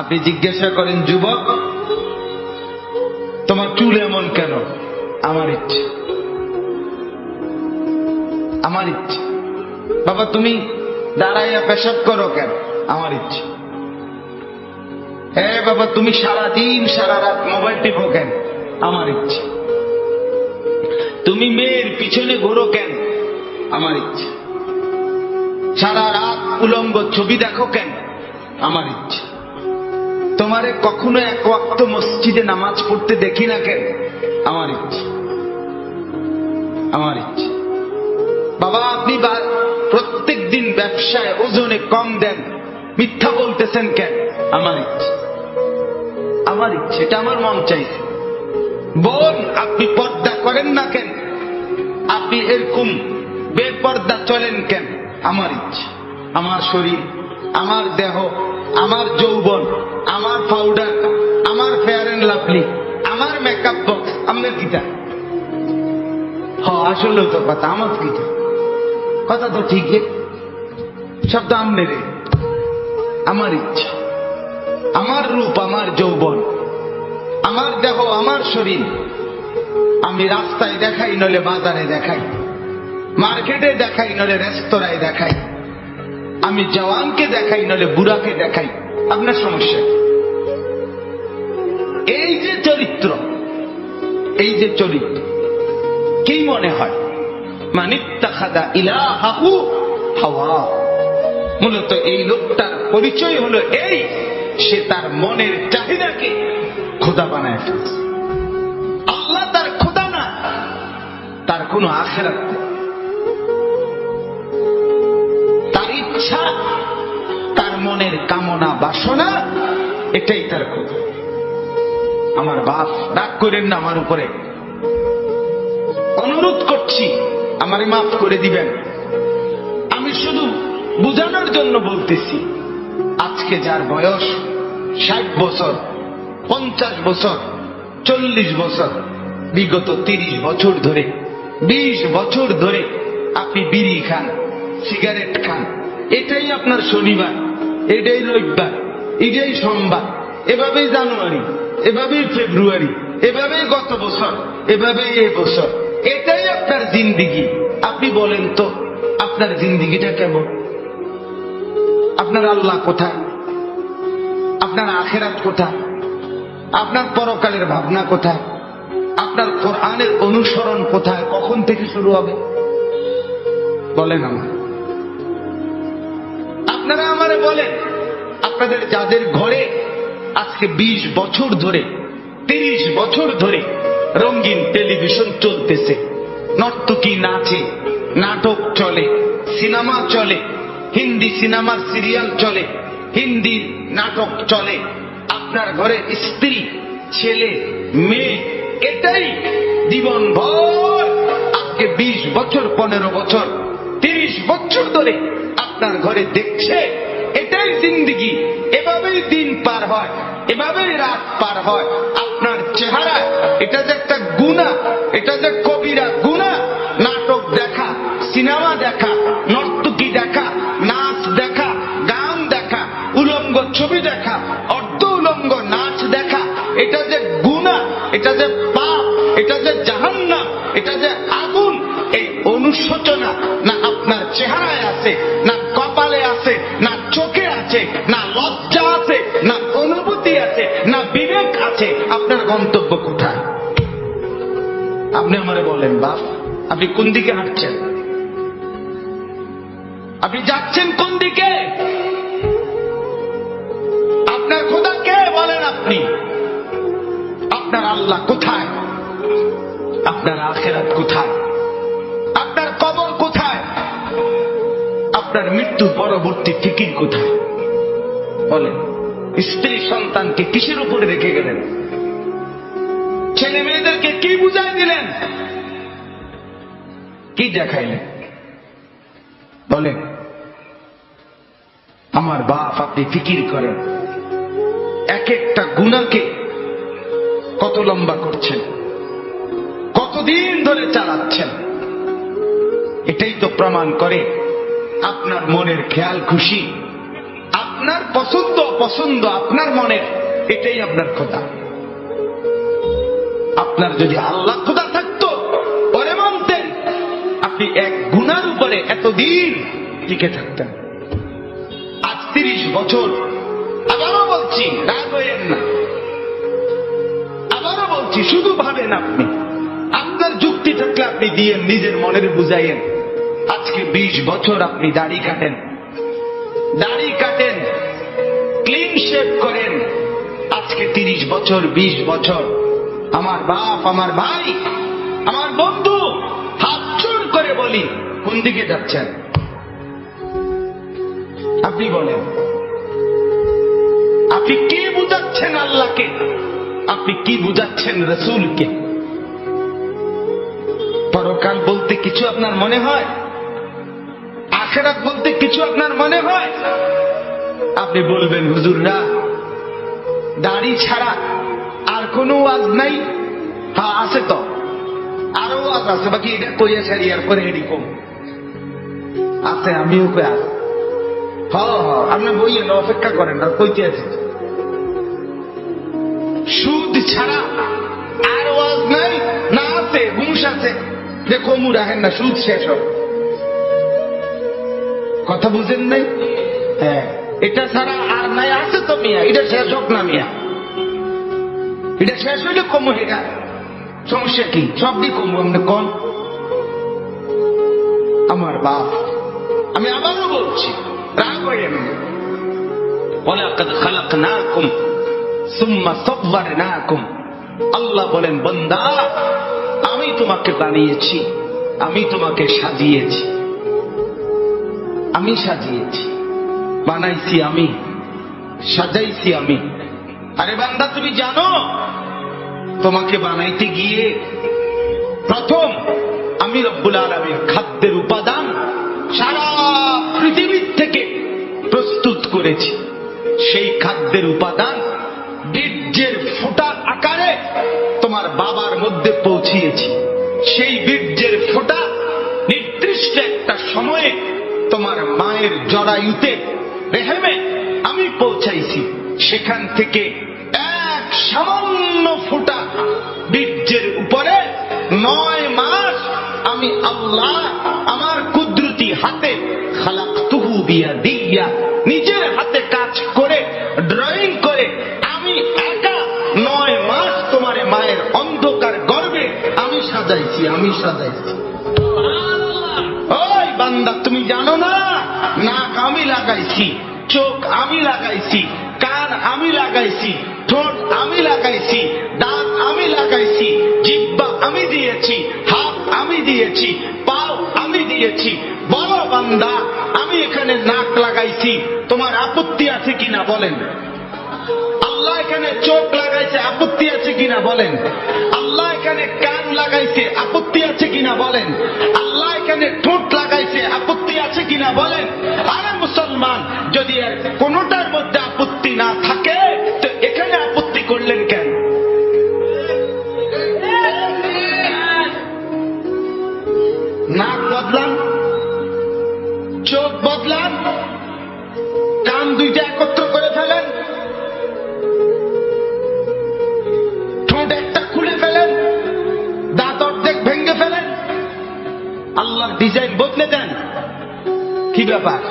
আপনি জিজ্ঞাসা করেন, যুবক তোমার চুল এমন কেন? আমার ইচ্ছে, আমার ইচ্ছে। বাবা তুমি দাঁড়াইয়া পেশাব করো কেন? আমার ইচ্ছে। হ্যাঁ বাবা তুমি সারাদিন সারা রাত মোবাইল টিপো কেন? আমার ইচ্ছে। তুমি মেয়ের পিছনে ঘোরো কেন? আমার ইচ্ছে। সারা রাত উলঙ্গ ছবি দেখো কেন? আমার ইচ্ছে। তোমারে কখনো এক ওয়াক্ত মসজিদে নামাজ পড়তে দেখি না কেন? আমার ইচ্ছে, আমার ইচ্ছে। বাবা আপনি প্রত্যেক দিন ব্যবসায় ওজনে কম দেন, মিথ্যা বলতেছেন কেন? আমার ইচ্ছে, আমার ইচ্ছে, এটা আমার মন চাইছে। বোন আপনি পর্দা করেন না কেন? আপনি এরকম বেপর্দা চলেন কেন? আমার ইচ্ছে। আমার শরীর, আমার দেহ, আমার যৌবন, আমার পাউডার, আমার ফেয়ার এন্ড লাভলি, আমার মেকআপ বক্স, আপনার কিটা? আসলে তো কথা আমার কিটা, কথা তো ঠিক, সব তো আমনের। আমার ইচ্ছা, আমার রূপ, আমার যৌবন, আমার দেহ, আমার শরীর আমি রাস্তায় দেখাই, নলে বাজারে দেখাই, মার্কেটে দেখাই, নলে রেস্তোরাঁয় দেখাই, আমি জওয়ানকে দেখাই, নলে বুড়াকে দেখাই। আপনার সমস্যা এই যে চরিত্র, এই যে চরিত্র কি মনে হয়? মানিত্তাখাযা ইলাহাহু হাওয়া। মূলত এই লোকটার পরিচয় হলো এই, সে তার মনের চাহিদাকে খোদা বানায় ফেলছে। আল্লাহ তার খোদা না, তার কোনো আখিরাত নেই। তার ইচ্ছা, তার মনের কামনা বাসনা, এটাই তার খোদা। আমার বাপ রাগ করেন না আমার উপরে, অনুরোধ করছি আমারে মাফ করে দিবেন। আমি শুধু বুঝানোর জন্য বলতেছি, আজকে যার বয়স 60 বছর, 50 বছর, 40 বছর, বিগত 30 বছর ধরে, 20 বছর ধরে আপনি বিড়ি খান, সিগারেট খান, এটাই আপনার শনিবার, এটাই রবিবার, এটাই সোমবার, এভাবেই জানুয়ারি, এভাবেই ফেব্রুয়ারি, এভাবেই গত বছর, এভাবেই এই বছর, এটাই আপনার জিন্দিগি। আপনি বলেন তো আপনার জিন্দিগিটা কেমন? আপনার আল্লাহ কোথায়? আপনার আখিরাত কোথায়? আপনার পরকালের ভাবনা কোথায়? আপনার কোরআনের অনুসরণ কোথায়? কখন থেকে শুরু হবে বলেন আমার? আপনারা আমারে বলেন, আপনাদের যাদের ঘরে আজকে 20 বছর ধরে, 30 বছর ধরে রঙিন টেলিভিশন চলতেছে, নর্তকী নাচে, নাটক চলে, সিনেমা চলে, হিন্দি সিনেমার সিরিয়াল চলে, হিন্দি নাটক চলে, আপনার ঘরে স্ত্রী, ছেলে, মেয়ে, এটাই জীবন ভর আজকে 20 বছর, 15 বছর, 30 বছর ধরে আপনার ঘরে দেখছে, এটাই জিন্দিগি। এভাবেই দিন পার হয়, এভাবেই রাত পার হয়। আপনার চেহারা, এটা যে একটা গুনাহ, এটা যে কবিরা গুনাহ। নাটক দেখা, সিনেমা দেখা, নর্তকী দেখা, নাচ দেখা, গান দেখা, উলঙ্গ ছবি দেখা, অর্ধ উলঙ্গ নাচ দেখা, এটা যে গুনাহ, এটা যে পাপ, এটা যে জাহান্নাম, এটা যে আগুন। এই অনুশোচনা না আপনার চেহারায় আছে, না কপালে আছে, না চোখে আছে, না লজ্জা আছে, না অনুভূতি আছে, না বিবেক আছে। আপনার গন্তব্য কোথায়? আপনি আমারে বলেন বাপ, আপনি কোন দিকে হাঁটছেন? আপনি যাচ্ছেন কোন দিকে? আপনার খোদা কে বলেন আপনি? আপনার আল্লাহ কোথায়? আপনার আখিরাত কোথায়? আপনার কবর কোথায়? আপনার মৃত্যু পরবর্তী ফিকির কোথায় বলেন? স্ত্রী সন্তানকে কিসের উপরে রেখে গেলেন? ছেলে মেয়েদেরকে কি বুঝাই দিলেন? কি দেখাইলেন বলেন? আমার বাপ, আপনি ফিকির করেন, এক একটা গুনাহকে কত লম্বা করছেন, কতদিন ধরে চালাচ্ছেন। এটাই তো প্রমাণ করে আপনার মনের খেয়াল খুশি, আপনার আপনার পছন্দ অপছন্দ আপনার মনে, এটাই আপনার খোদা। আপনার যদি আল্লাহ খোদা থাকতো পরে মানতেন, আপনি এক গুনার উপরে এতদিন টিকে থাকতেন। আজ 30 বছর, আবারও বলছি রাগ হইয়েন না, আবারও বলছি শুধু ভাবেন, আপনি আপনার যুক্তি থাকলে আপনি দিয়ে নিজের মনের বুঝাইয়েন। আজকে 20 বছর আপনি দাড়ি কাটেন, ক্লিন শেভ করেন, আজকে 30 বছর 20 বছর আমার বাপ, আমার ভাই, আমার বন্ধু, হাত জোড় করে বলি, কোন দিকে যাচ্ছেন আপনি বলেন? আপনি কি বুঝাচ্ছেন আল্লাহকে? আপনি কি বুঝাচ্ছেন রাসূলকে? পরকাল বলতে কিছু আপনার মনে হয়? আখিরাত বলতে কিছু আপনার মনে হয়? আপনি বলবেন হুজুররা দাড়ি ছাড়া আর কোন ওয়াজ নাই? হ্যাঁ আছে তো, আরো ওয়াজ আছে, বাকি এটা কইয়া ছাড়ি আর পরে এডি কম আছে, আমিও কই আছে। আপনি বইয়েন, অপেক্ষা করেন, আর কইতে আছে। সুদ ছাড়া আর ওয়াজ নাই? না আছে, ঘুষ আছে, যে কমু রাখেন না, সুদ শেষ হবে। কথা বুঝেন নাই? হ্যাঁ, এটা ছাড়া আর নাই? আছে তো মিয়া, এটা শেষ হোক না মিয়া, এটা শেষ হইলে কমু, এটা সমস্যা কি? সবই কমু, আপনি কন। আমার বাপ, আমি আবারও বলছি, রাগ হইয়েন না। ওয়ালাকাদ খালাকনাকুম সুম্মা সাওয়ারনাকুম। আল্লাহ বলেন বান্দা, আমি তোমাকে বানিয়েছি, আমি তোমাকে সাজিয়েছি, আমি সাজিয়েছি, বানাইছি আমি, সাজাইছি আমি। আরে বান্দা তুমি জানো তোমাকে বানাইতে গিয়ে প্রথম আমি রব্বুল আলামিন খাদ্যের উপাদান সারা পৃথিবীর থেকে প্রস্তুত করেছি। সেই খাদ্যের উপাদান বীর্যের ফোঁটা আকারে তোমার বাবার মধ্যে পৌঁছিয়েছি। সেই বীর্যের ফোঁটা নির্দিষ্ট একটা সময়ে তোমার মায়ের জরায়ুতে, রেহেমে আমি পৌঁছাইছি। সেখান থেকে এক সামান্য ফোঁটা বীর্যের উপরে 9 মাস আমি আল্লাহ আমার কুদরতি হাতে খালাকতুহু বিয়াদিয়া, নিজের হাতে কাজ করে, ড্রয়িং করে আমি একা 9 মাস তোমার মায়ের অন্ধকার গর্ভে আমি সাজাইছি, আমি সাজাইছি। ওই বান্দা তুমি জানো না, নাক আমি লাগাইছি, চোখ আমি লাগাইছি, কান আমি লাগাইছি, ঠোঁট আমি লাগাইছি, দাঁত আমি লাগাইছি, জিহ্বা আমি দিয়েছি, হাত আমি দিয়েছি, পাও আমি দিয়েছি। বলো বান্দা, আমি এখানে নাক লাগাইছি, তোমার আপত্তি আছে কিনা বলেন? আল্লাহ এখানে চোখ লাগাইছে, আপত্তি আছে কিনা বলেন? আল্লাহ এখানে কান লাগাইছে, আপত্তি আছে কিনা বলেন? আল্লাহ এখানে ঠোঁট লাগাইছে, আপত্তি আছে কিনা বলেন? আরে মুসলমান, যদি আর কোনটার মধ্যে আপত্তি না থাকে তো এখানে আপত্তি করলেন কেন? নাক বদলান, চোখ বদলান, কান দুইটা একত্র করে ফেলেন, ঠোঁট একটা খুলে ফেলেন, দাঁত অর্ধেক ভেঙে ফেলেন, আল্লাহর ডিজাইন বদলে দেন। কি ব্যাপার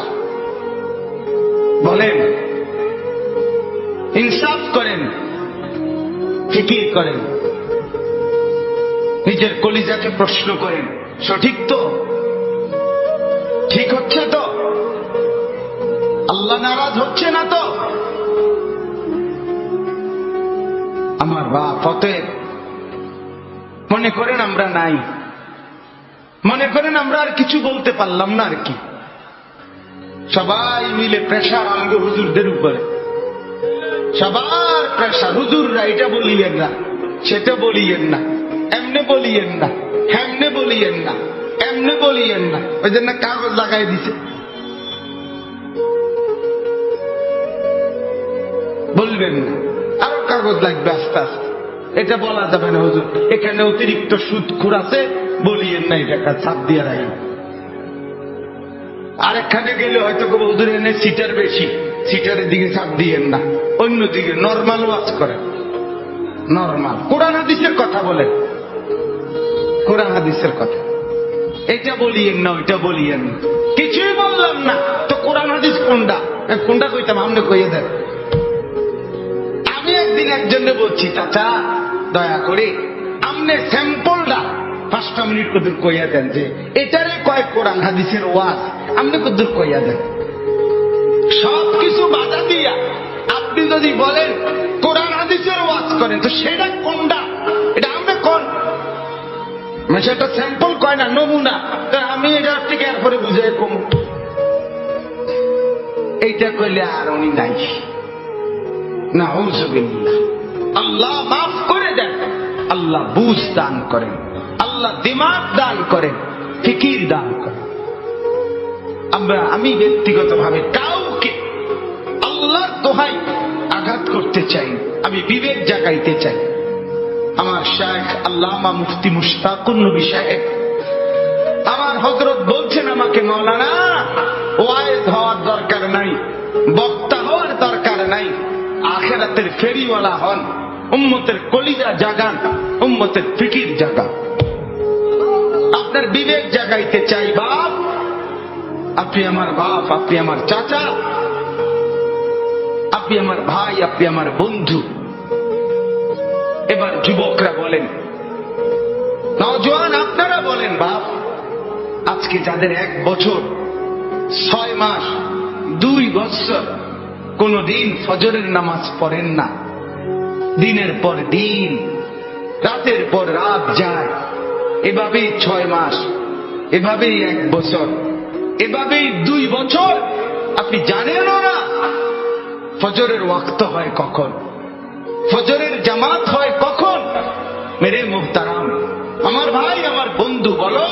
বলেন? ইনসাফ করেন, ফিকির করেন, নিজের কলিজাকে প্রশ্ন করেন, সঠিক তো? ঠিক হচ্ছে তো? আল্লাহ নারাজ হচ্ছে না তো? আমার বাপ, অতএব মনে করেন আমরা নাই, মনে করেন আমরা আর কিছু বলতে পারলাম না, আর কি সবাই মিলে প্রেশার আমাকে হুজুরদের উপরে, সবার প্রেশার। হুজুররা এটা বলিয়েন না, সেটা বলিয়েন না, এমনে বলিয়েন না, হেমনে বলিয়েন না, এমনে বলিয়েন না, ওই জন্য কাগজ লাগাই দিছে। বলবেন না, আরো কাগজ লাগবে আস্তে আস্তে। এটা বলা যাবে না হুজুর, এখানে অতিরিক্ত সুদখোর আছে, বলিয়েন না, এটা ছাপ দিয়ে রাখেন। আরেকখানে গেলে হয়তো হুজুর এনে সিটার বেশি, সিটারের দিকে চাপ দিয়েন না, অন্যদিকে নর্মাল ওয়াজ করেন। নর্মাল কোরআন হাদিসের কথা বলেন, কোরআন হাদিসের কথা। এটা বলিয়েন না, ওইটা বলিয়েন না। কিছুই বললাম না তো কোরআন হাদিস কোনটা কোনটা কইতাম আপনি কইয়ে দেন। আমি একদিন একজনকে বলছি, চাচা দয়া করে আপনি স্যাম্পলটা 5টা মিনিট কদূর কইয়া দেন, যে এটারে কয় কোরআন হাদিসের ওয়াজ, আপনি কদূর কইয়া দেন। সবকিছু বাধা দিয়া আপনি যদি বলেন কোরআন হাদিসের ওয়াজ করেন, তো সেটা কোনটা, এটা আপনি কোন সেটা স্যাম্পল কয় না, নমুনা। আমি এটা থেকে এরপরে বুঝে কম এইটা কইলে আর উনি নাই। না, আল্লাহ মাফ করে দেন, আল্লাহ বুঝ দান করেন, আল্লাহ দিমাগ দান করেন, ফিকির দান করেন। আমি ব্যক্তিগতভাবে কাউকে আল্লাহর দোহাই আঘাত করতে চাই, আমি বিবেক জাগাইতে চাই। আমার শায়েখ আল্লামা মুফতি মুশতাকুন নবী সাহেব আমার হযরত বলছেন আমাকে, মাওলানা ওয়াইজ হওয়ার দরকার নাই, বক্তা হওয়ার দরকার নাই, আখিরাতের ফেরিওয়ালা হন, উম্মতের কলিজা জাগান, উম্মতের ফিকির জাগান। আপনার বিবেক জাগাইতে চাই। বাপ, আপনি আমার বাপ, আপনি আমার চাচা, আপনি আমার ভাই, আপনি আমার বন্ধু। এবার যুবকরা বলেন, নওজোয়ান আপনারা বলেন, বাপ আজকে যাদের 1 বছর 6 মাস 2 বছর কোনদিন ফজরের নামাজ পড়েন না, দিনের পর দিন রাতের পর রাত যায়, এভাবেই 6 মাস, এভাবেই 1 বছর, এভাবেই 2 বছর, আপনি জানেনও না ফজরের ওয়াক্ত হয় কখন, ফজরের জামাত হয় কখন। মেরে মুহতারাম, আমার ভাই, আমার বন্ধু, বলো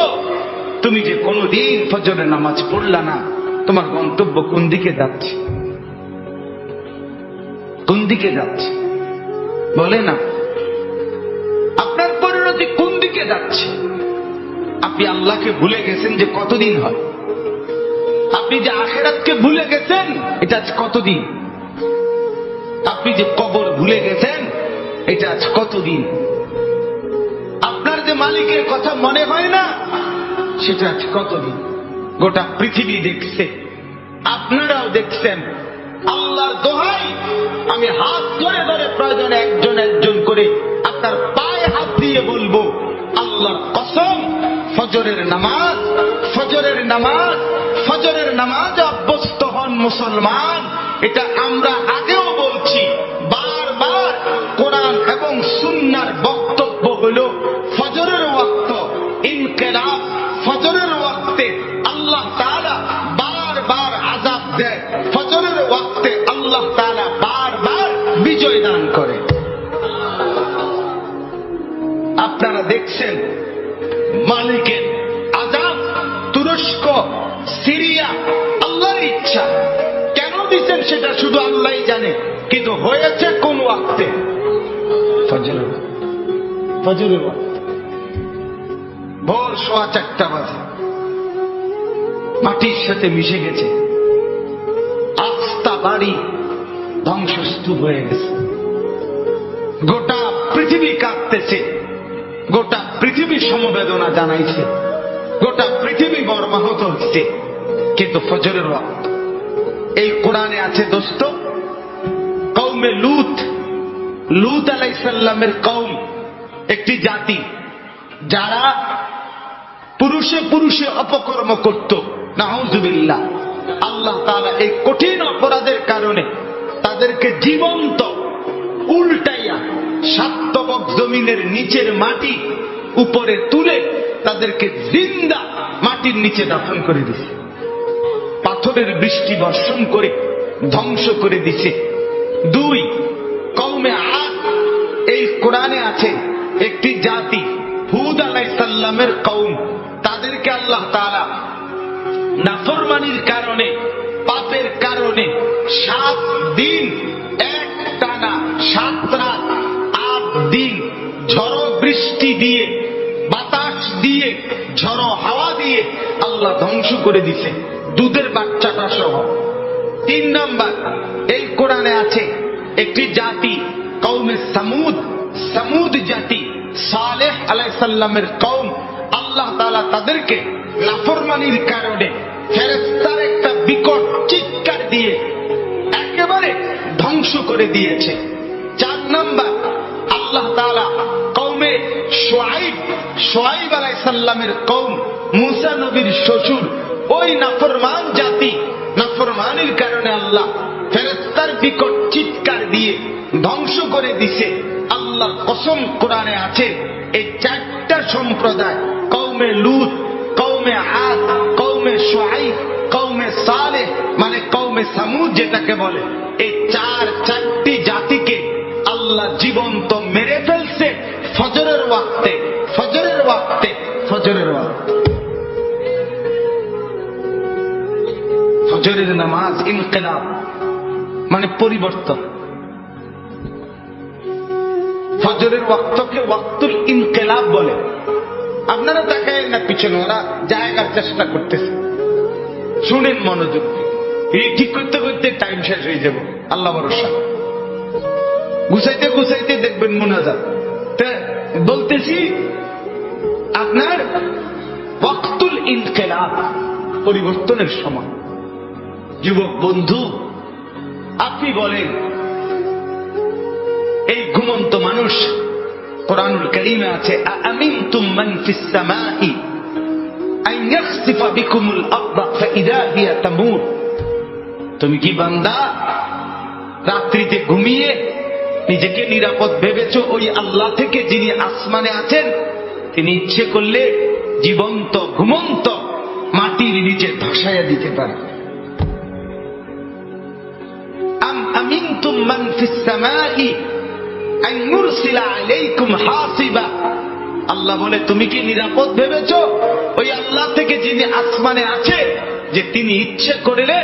তুমি যে কোনদিন ফজরের নামাজ পড়লা না, তোমার গন্তব্য কোন দিকে যাচ্ছে? কোন দিকে যাচ্ছে বলে না? আপনার পরিণতি কোন দিকে যাচ্ছে? আপনি আল্লাহকে ভুলে গেছেন যে কতদিন হয়? আপনি যে আখিরাতকে ভুলে গেছেন এটা আজ কতদিন? আপনি যে কবর ভুলে গেছেন এটা আজ কতদিন? আপনার যে মালিকের কথা মনে হয় না সেটা আজ কতদিন? গোটা পৃথিবী দেখছে, আপনারাও দেখছেন। আল্লাহর দোহাই, আমি হাত ধরে ধরে প্রয়োজনে একজন একজন করে আপনার পায়ে হাত দিয়ে বলবো, আল্লাহর কসম, ফজরের নামাজ, ফজরের নামাজ, ফজরের নামাজ অভ্যস্ত হন মুসলমান। এটা আমরা আগেও বলছি বারবার। কোরআন এবং সুন্নাহর বক্তব্য হলো ফজরের ওয়াক্ত ইনকিলাব, ফজরের ওয়াক্তে আল্লাহ তাআলা বারবার আযাব দেয়, ফজরের ওয়াক্তে আল্লাহ তাআলা বারবার বিজয় দান করে। আপনারা দেখছেন মালিকের আযাব তুরস্ক, সিরিয়া, আল্লাহর ইচ্ছা। কেন দিচ্ছেন সেটা শুধু আল্লাহই জানে, কিন্তু হয়েছে কোন ওয়াক্তে? ফজরের, ফজরের ওয়াক্তে ভোর 4:15 বাজে, মাটির সাথে মিশে গেছে, আস্থা বাড়ি ধ্বংসস্তূপ হয়ে গেছে, গোটা পৃথিবী কাঁদতেছে, গোটা পৃথিবী সমবেদনা জানাইছে, গোটা পৃথিবী মর্মাহত হচ্ছে। কিন্তু ফজরের ওয়াক্ত, এই কোরআনে আছে দোস্ত, কওমে লূত, লূত আলাইহিস সালামের কওম একটি জাতি যারা পুরুষে পুরুষে অপকর্ম করত, নাউযুবিল্লাহ। আল্লাহ তাআলা এই কঠিন অপরাধের কারণে তাদেরকে জীবন্ত উল্টাইয়া 7 তবক জমিনের নিচের মাটি উপরে তুলে তাদেরকে জিন্দা মাটির নিচে দাফন করে দিছে, পাথরের বৃষ্টি বর্ষণ করে ধ্বংস করে দিছে। 2, কওমে আদ, এই কোরআনে আছে একটি জাতি, হুদ আলাইহিস সালামের কওম, তাদেরকে আল্লাহ তাআলা নাফরমানির কারণে, পাপের কারণে 7 দিন একটানা 7 রাত 8 দিন ঝড়ো বৃষ্টি দিয়ে, বাতাস দিয়ে, ঝড়ো হাওয়া দিয়ে আল্লাহ ধ্বংস করে দিছে, দুধের বাচ্চাটা সহ। তিন নম্বর, এই কোরআনে আছে একটি জাতি কওমে সামুদ, সামুদ জাতি, সালেহ আলাইহিস সালামের কওম, আল্লাহ তাআলা তাদেরকে নাফরমানির কারণে ফেরেশতার একটা বিকট চিৎকার দিয়ে একেবারে ধ্বংস করে দিয়েছে। চার নম্বর, আল্লাহ তাআলা কওমে শুআইব, শুআইব আলাইহিস সালামের কওম, মুসা নবীর শ্বশুর, ওই নাফরমান জাতি, নাফরমানির কারণে আল্লাহ ফেরেশতার বিকট চিৎকার দিয়ে ধ্বংস করে দিছে। আল্লাহর কসম, কোরআনে আছে এই চারটা সম্প্রদায়, কওমে লূত, কওমে আদ, কওমে শুআইব, কওমে সালেহ, মানে কওমে সামুদ যেটাকে বলে, এই চারটি জাতিকে আল্লাহ জীবন্ত মেরে ফেলছে ফজরের ওয়াক্তে, ফজরের ওয়াক্তে, ফজরের ওয়াক্তে। ফজরের নামাজ ইনকিলাব মানে পরিবর্তন। ফজরের ওয়াক্তকে ওয়াক্তুল ইনকিলাব বলে। আপনারা দেখায় না পিছনে, ওরা জায়গার চেষ্টা করতেছে, শুনেন মনোযোগ। এই ঠিক করতে করতে টাইম শেষ হয়ে যাবে, আল্লাহ ভরসা। গুছাইতে গুছাইতে দেখবেন মুনাজাত। বলতেছি আপনার ওয়াক্তুল ইনকিলাব, পরিবর্তনের সময়। যুবক বন্ধু, আপনি বলেন এই ঘুমন্ত মানুষ, কোরআনুল কারীমে আছে আমিনতুম মান ফিস সামাই আন ইয়াখসিফা বিকুমুল আরদ ফাইযা হিয়া তামুর। তুমি কি বান্দা রাত্রিতে ঘুমিয়ে নিজেকে নিরাপদ ভেবেছো ওই আল্লাহ থেকে যিনি আসমানে আছেন? তিনি ইচ্ছে করলে জীবন্ত ঘুমন্ত মাটির নিচে ধসাইয়া দিতে পারে। আম আমিনতুম মান ফিস সামাই আন ইউরসিলা আলাইকুম হাসিবা। আল্লাহ বলে তুমি কি নিরাপদ ভেবেছো ওই আল্লাহ থেকে যিনি আসমানে আছে, যে তিনি ইচ্ছে করলে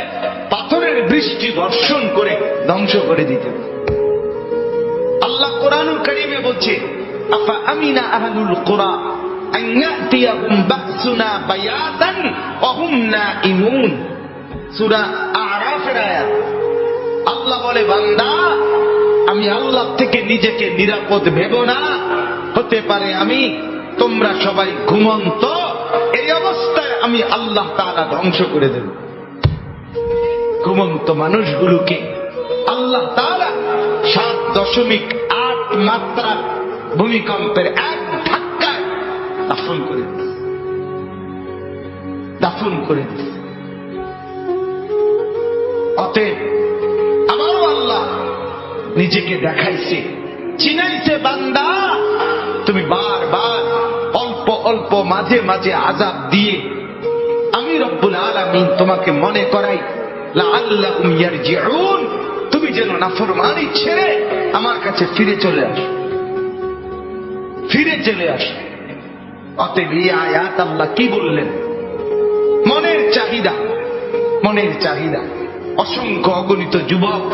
পাথরের বৃষ্টি বর্ষণ করে ধ্বংস করে দিতে। আল্লাহ কোরআনুল কারীমে বলছে আফা আমিনা আহলুল কুরা আন ইয়াতিয়াহুম বাসুনা বায়াতান ওয়া হুম নাঈমুন। সূরা আরাফের আয়াত। আল্লাহ বলে বান্দা, আমি আল্লাহ থেকে নিজেকে নিরাপদ ভেবো না, হতে পারে আমি তোমরা সবাই ঘুমন্ত, এই অবস্থায় আমি আল্লাহ তাআলা ধ্বংস করে দেব। ঘুমন্ত মানুষগুলোকে আল্লাহ তাআলা 7.8 মাত্রা ভূমিকম্পের এক ধাক্কায় দাফন করে দিয়েছে, দাফন করে দিয়েছে। অতএব আবারও আল্লাহ নিজেকে দেখাইছে, চিনাইছে, বান্দা তুমি বারবার অল্প অল্প মাঝে মাঝে আযাব দিয়ে আমি রব্বুল আলামিন তোমাকে মনে করাই লাআল্লাহুম ইয়ারজিউন, তুমি যেন নাফরমানি ছেড়ে আমার কাছে ফিরে চলে আসো, ফিরে চলে আসো। অতএব এই আয়াত আল্লাহ কি বললেন? মনের চাহিদা, মনের চাহিদা। অসংখ্য অগণিত যুবক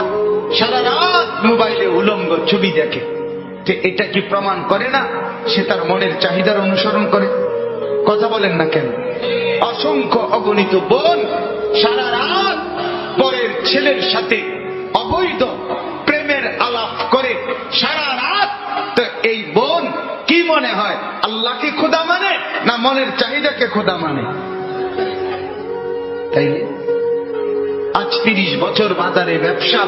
সারা রাত মোবাইলে উলঙ্গ ছবি দেখে, এটা কি প্রমাণ করে না সে তার মনের চাহিদার অনুসরণ করে? কথা বলেন না কেন? অসংখ্য অগণিত বোন সারা রাত পরের ছেলের সাথে অবৈধ প্রেমের আলাপ করে সারা রাত। তো এই বোন কি মনে হয় আল্লাহকে খোদা মানে না মনের চাহিদাকে খোদা মানে? তাই আজ 30 বছর বাজারে ব্যবসা,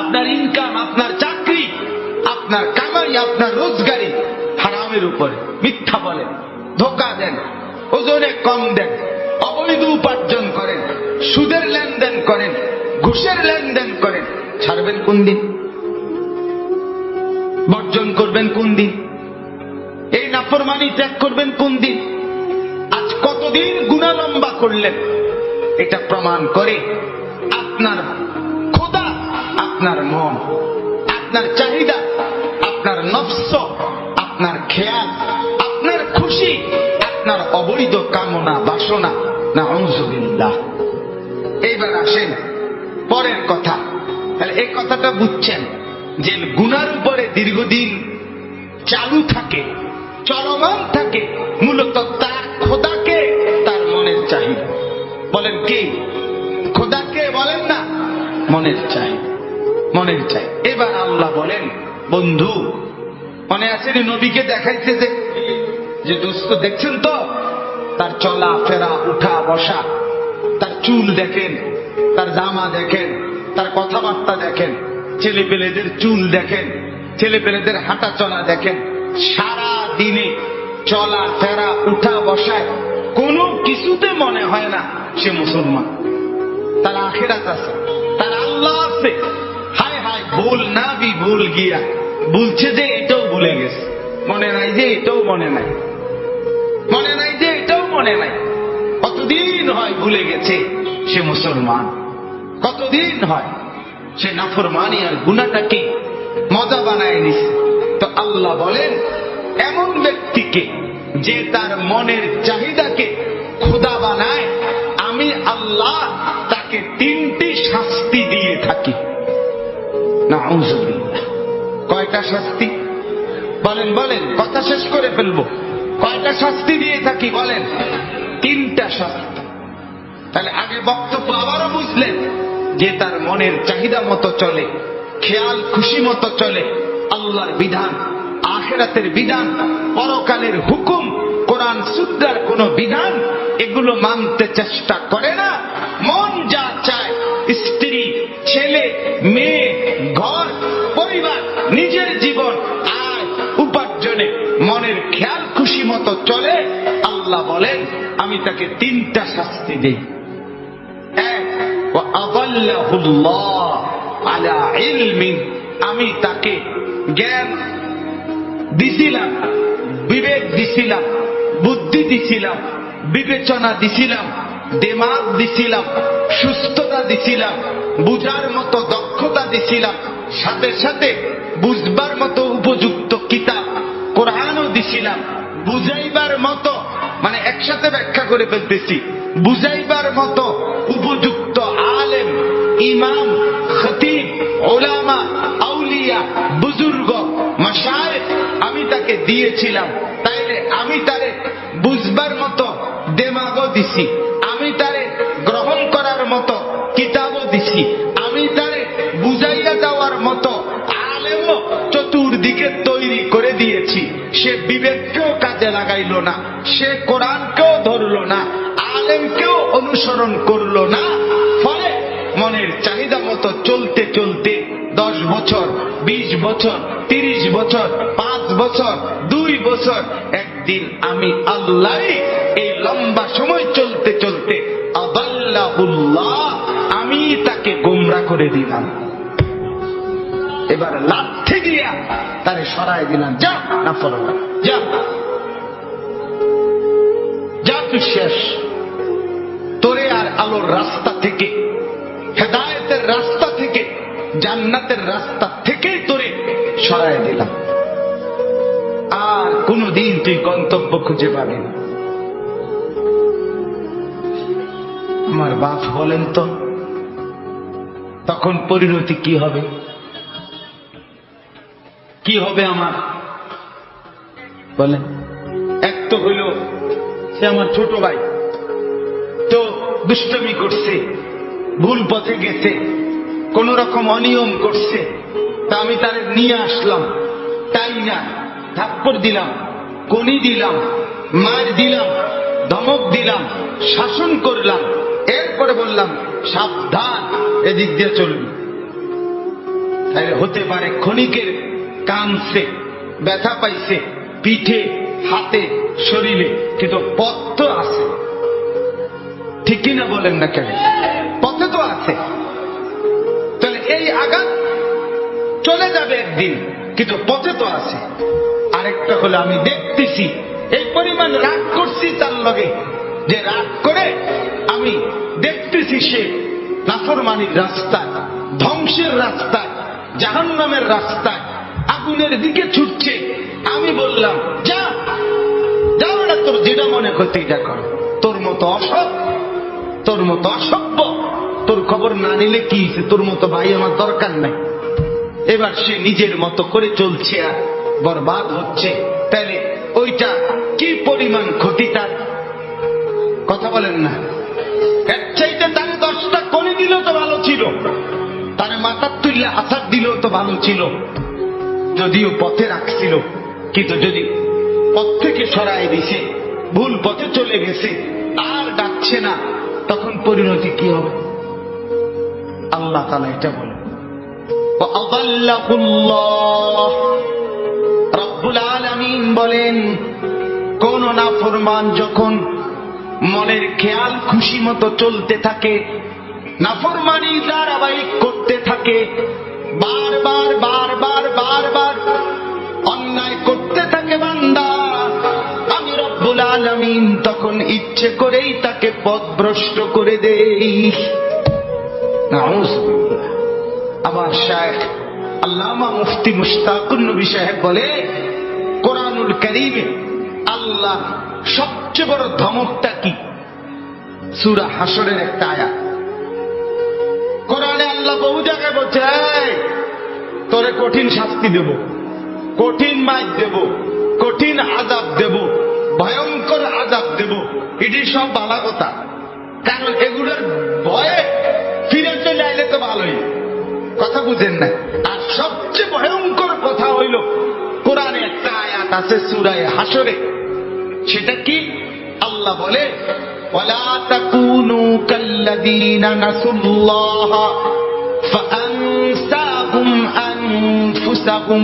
আপনার ইনকাম, আপনার চাকরি, আপনার কামাই, আপনার রোজগারি হারামের উপরে। মিথ্যা বলেন, ধোঁকা দেন, ওজনে কম দেন, অবৈধ উপার্জন করেন, সুদের লেনদেন করেন, ঘুষের লেনদেন করেন। ছাড়বেন কোন দিন? বর্জন করবেন কোন দিন? এই নাফরমানি ত্যাগ করবেন কোন দিন? আজ কতদিন গুনাহ লম্বা করলেন? এটা প্রমাণ করে আপনার খোদা, আপনার মন, আপনার চাহিদা, আপনার নফস, আপনার খেয়াল, আপনার খুশি, আপনার অবৈধ কামনা বাসনা। নাউযুবিল্লাহ। এইবার আসেন পরের কথা। তাহলে এই কথাটা বুঝছেন যে গুনার উপরে দীর্ঘদিন চালু থাকে, চলমান থাকে, মূলত তার খোদাকে, তার মনের চাহিদা। বলেন কি? খোদাকে বলেন না, মনের চাই, মনের চাই। এবার আল্লাহ বলেন, বন্ধু মনে আছে নবীকে দেখাইছে যে দোস্ত দেখছেন তো, তার চলা ফেরা উঠা বসা, তার চুল দেখেন, তার জামা দেখেন, তার কথাবার্তা দেখেন, ছেলে পেলেদের চুল দেখেন, ছেলে পেলেদের হাঁটা চলা দেখেন, সারা দিনে চলা ফেরা উঠা বসায় কোনো কিছুতে মনে হয় না সে মুসলমান। তার আখিরাত আছে, তার আল্লাহ আছে। হায় হায়, ভুল না বি ভুল গিয়া, বলছে যে এটাও ভুলে গেছে, মনে নাই যে এটাও মনে নাই, মনে নাই যে এটাও মনে নাই। কতদিন হয় ভুলে গেছে সে মুসলমান, কতদিন হয় সে নাফরমানি আর গুনাহটাকে মজা বানায় নিছে। তো আল্লাহ বলেন, এমন ব্যক্তিকে যে তার মনের চাহিদাকে খোদা বানায়, আমি আল্লাহ তাকে তিনটি শাস্তি দিয়ে থাকি। নাউযুবিল্লাহ। কয়টা শাস্তি বলেন? বলেন, কথা শেষ করে ফেলবো। কয়টা শাস্তি দিয়ে থাকি বলেন? তিনটা শাস্তি। তাহলে আগে বক্তব্য আবারও বুঝলেন যে তার মনের চাহিদা মতো চলে, খেয়াল খুশি মতো চলে, আল্লাহর বিধান, আখিরাতের বিধান, পরকালের হুকুম, কোরআন সুন্নাহর কোন বিধান এগুলো মানতে চেষ্টা করে না। মন যা চায়, স্ত্রী, ছেলে, মেয়ে, ঘর, পরিবার, নিজের জীবন, আয়, উপার্জনে মনের খেয়াল খুশি মতো চলে, আল্লাহ বলেন আমি তাকে তিনটা শাস্তি দিই। এক, ওয়া আযাল্লাহুল্লাহ আলা ইলমিন, আমি তাকে জ্ঞান দিছিলাম, বিবেক দিছিলাম, বুদ্ধি দিছিলাম, বিবেচনা দিছিলাম, দিমাগ দিছিলাম, সুস্থতা দিছিলাম, বুঝার মতো দক্ষতা দিছিলাম, সাথে সাথে বুঝবার মতো উপযুক্ত কিতাব কোরআনও দিছিলাম, বুঝাইবার মতো, মানে একসাথে ব্যাখ্যা করে ফেলতেছি, বুঝাইবার মতো উপযুক্ত আলেম, ইমাম, খতিব, ওলামা, আউলিয়া, বুজুর্গ, মাশায়েখ আমি তাকে দিয়েছিলাম। তাইলে আমি তারে বুঝবার মতো দেমাগও দিছি, আমি তারে গ্রহণ করার মতো কিতাবও দিছি, আমি তারে বুঝাইয়া দেওয়ার মতো আলেমও চতুর্দিকে তৈরি করে দিয়েছি। সে বিবেককেও কাজে লাগাইল না, সে কোরআনকেও ধরলো না, আলেমকেও অনুসরণ করলো না। ফলে মনের চাহিদা মতো চলতে চলতে 10 বছর, 20 বছর, 30 বছর, 5 বছর, 2 বছর, একদিন আমি আল্লাহ এই লম্বা সময় চলতে চলতে আযাল্লাহুল্লাহ, আমি তাকে গোমরা করে দিলাম। এবার লাথি দিয়া তারে সরাই দিলাম, যা না ফরমান, যা যা, তুই শেষ। তোরে আর আলোর রাস্তা থেকে, হেদায়েতের রাস্তা থেকে, জান্নাতের রাস্তা থেকেই তোরে সরাই দিলাম। আর কোনদিন তুই গন্তব্য খুঁজে পাবি না। আমার বাপ বলেন তো, তখন পরিণতি কি হবে? কি হবে আমার বলেন? এক তো হইল সে আমার ছোট ভাই, তো দুষ্টমি করছে, ভুল পথে গেছে, কোন রকম অনিয়ম করছে, তা আমি তার নিয়ে আসলাম, তাই না থাপ্পড় দিলাম, কনি দিলাম, মার দিলাম, ধমক দিলাম, শাসন করলাম, এরপরে বললাম সাবধান, এদিক দিয়ে চলবি। তাহলে হতে পারে ক্ষণিকের কানছে, ব্যথা পাইছে পিঠে, হাতে, শরীরে, কিন্তু পথ তো আছে, ঠিক কিনা বলেন না কেন? পথে তো আছে। তাহলে এই আঘাত চলে যাবে একদিন, কিন্তু পথে তো আছে। আরেকটা হলো আমি দেখতেছি এই পরিমাণ রাগ করছি তার লগে, যে রাগ করে আমি দেখতেছি সে নাফরমানির রাস্তায়, ধ্বংসের রাস্তায়, জাহান্নামের রাস্তায়, আগুনের দিকে ছুটছে। আমি বললাম যা যাও না, তোর যেটা মনে করতে যা কর, তোর মতো অসৎ, তোর মতো অসভ্য, তোর খবর না নিলে কি হয়েছে, তোর মতো ভাই আমার দরকার নাই। এবার সে নিজের মতো করে চলছে আর বরবাদ হচ্ছে। তাহলে ওইটা কি পরিমাণ ক্ষতি তার? কথা বলেন না? এর চাইতে তাকে 10টা কোণে দিলেও তো ভালো ছিল, তার মাথার তুললে আছাড় দিলেও তো ভালো ছিল, যদিও পথে রাখছিল। কিন্তু যদি পথ থেকে সরাই দিছে, ভুল পথে চলে গেছে, আর ডাকছে না, তখন পরিণতি কি হবে? আল্লাহ তাআলা এটা বলেন, রব্বুল আলামিন বলেন, কোন নাফরমান যখন মনের খেয়াল খুশি মতো চলতে থাকে, নাফরমানি ধারাবাহিক করতে থাকে, বারবার বারবার বারবার অন্যায় করতে থাকে বান্দা, আমি রব্বুল আলামিন তখন ইচ্ছে করেই তাকে পথভ্রষ্ট করে দেই। নাউযুবিল্লাহ। আমার শায়খ আল্লামা মুফতি মুশতাকুর নবী সাহেব বলে, কোরআনুল কারীমে আল্লাহ সবচেয়ে বড় ধমকটা কি? সূরা হাশরের একটা আয়াত। কোরআনে আল্লাহ বহু জায়গায় বলছে, তোরে কঠিন শাস্তি দেব, কঠিন মাইর দেব, কঠিন আযাব দেব, ভয়ঙ্কর আযাব দেব। এটি সব ভালো কথা, কারণ এগুলোর ভয়ে ফিরে চলে আইলে তো ভালোই, কথা বুঝেন না। আর সবচেয়ে ভয়ঙ্কর কথা হইল, কোরআনে একটা আয়াত আছে সূরা হাশরে, সেটা কি? আল্লাহ বলে, ওয়ালা তাকুনু কাল্লাযীনা নাসুল্লাহ ফাআনসাহুম আনফুসাহুম।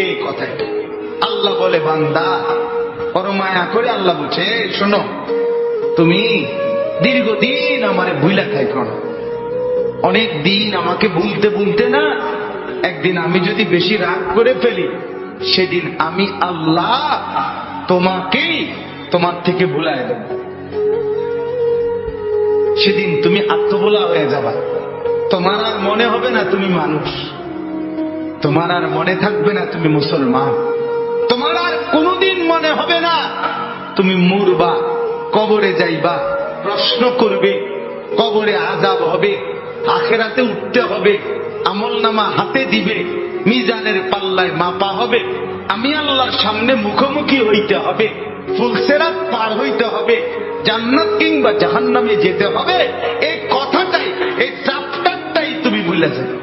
এই কথাটা আল্লাহ বলে, বান্দা বড় মায়া করে আল্লাহ বলছে, শোনো, তুমি দীর্ঘদিন আমারে ভুইলা থাইকো না। অনেক দিন আমাকে ভুলতে ভুলতে না, একদিন আমি যদি বেশি রাগ করে ফেলি, সেদিন আমি আল্লাহ তোমাকেই তোমার থেকে ভুলায় দেব। সেদিন তুমি আত্মভোলা হয়ে যাবা, তোমার আর মনে হবে না তুমি মানুষ, তোমার আর মনে থাকবে না তুমি মুসলমান, তোমার আর কোনোদিন মনে হবে না তুমি মরবা, কবরে যাইবা, প্রশ্ন করবে, কবরে আযাব হবে, আখিরাতে উঠতে হবে, আমলনামা হাতে দিবে, মিজানের পাল্লায় মাপা হবে, আমি আল্লাহর সামনে মুখোমুখি হইতে হবে, ফুলসিরাত পার হইতে হবে, জান্নাত কিংবা জাহান্নামে যেতে হবে। এই কথাটাই, এই চ্যাপ্টারটাই তুমি ভুলে যাবে,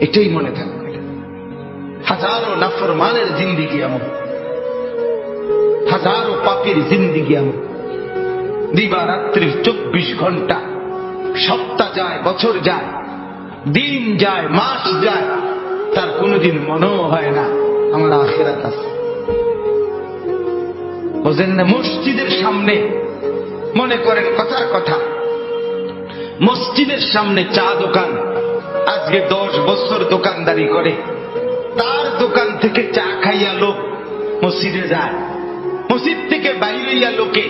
এটাই মনে থাকবে। হাজারো নাফরমানের জিন্দেগি এমন, হাজারো পাপীর জিন্দেগি এমন, দিবারাত্রির 24 ঘন্টা, সপ্তাহ যায়, বছর যায়, দিন যায়, মাস যায়, তার কোনোদিন মনেও হয় না আমার আখিরাত আছে। বুঝেন না? মসজিদের সামনে, মনে করেন কথার কথা, মসজিদের সামনে চা দোকান, আজকে 10 বছর দোকানদারি করে, তার দোকান থেকে চা খাইয়া লোক মসজিদে যায়, মসজিদ থেকে বাইরে লোকে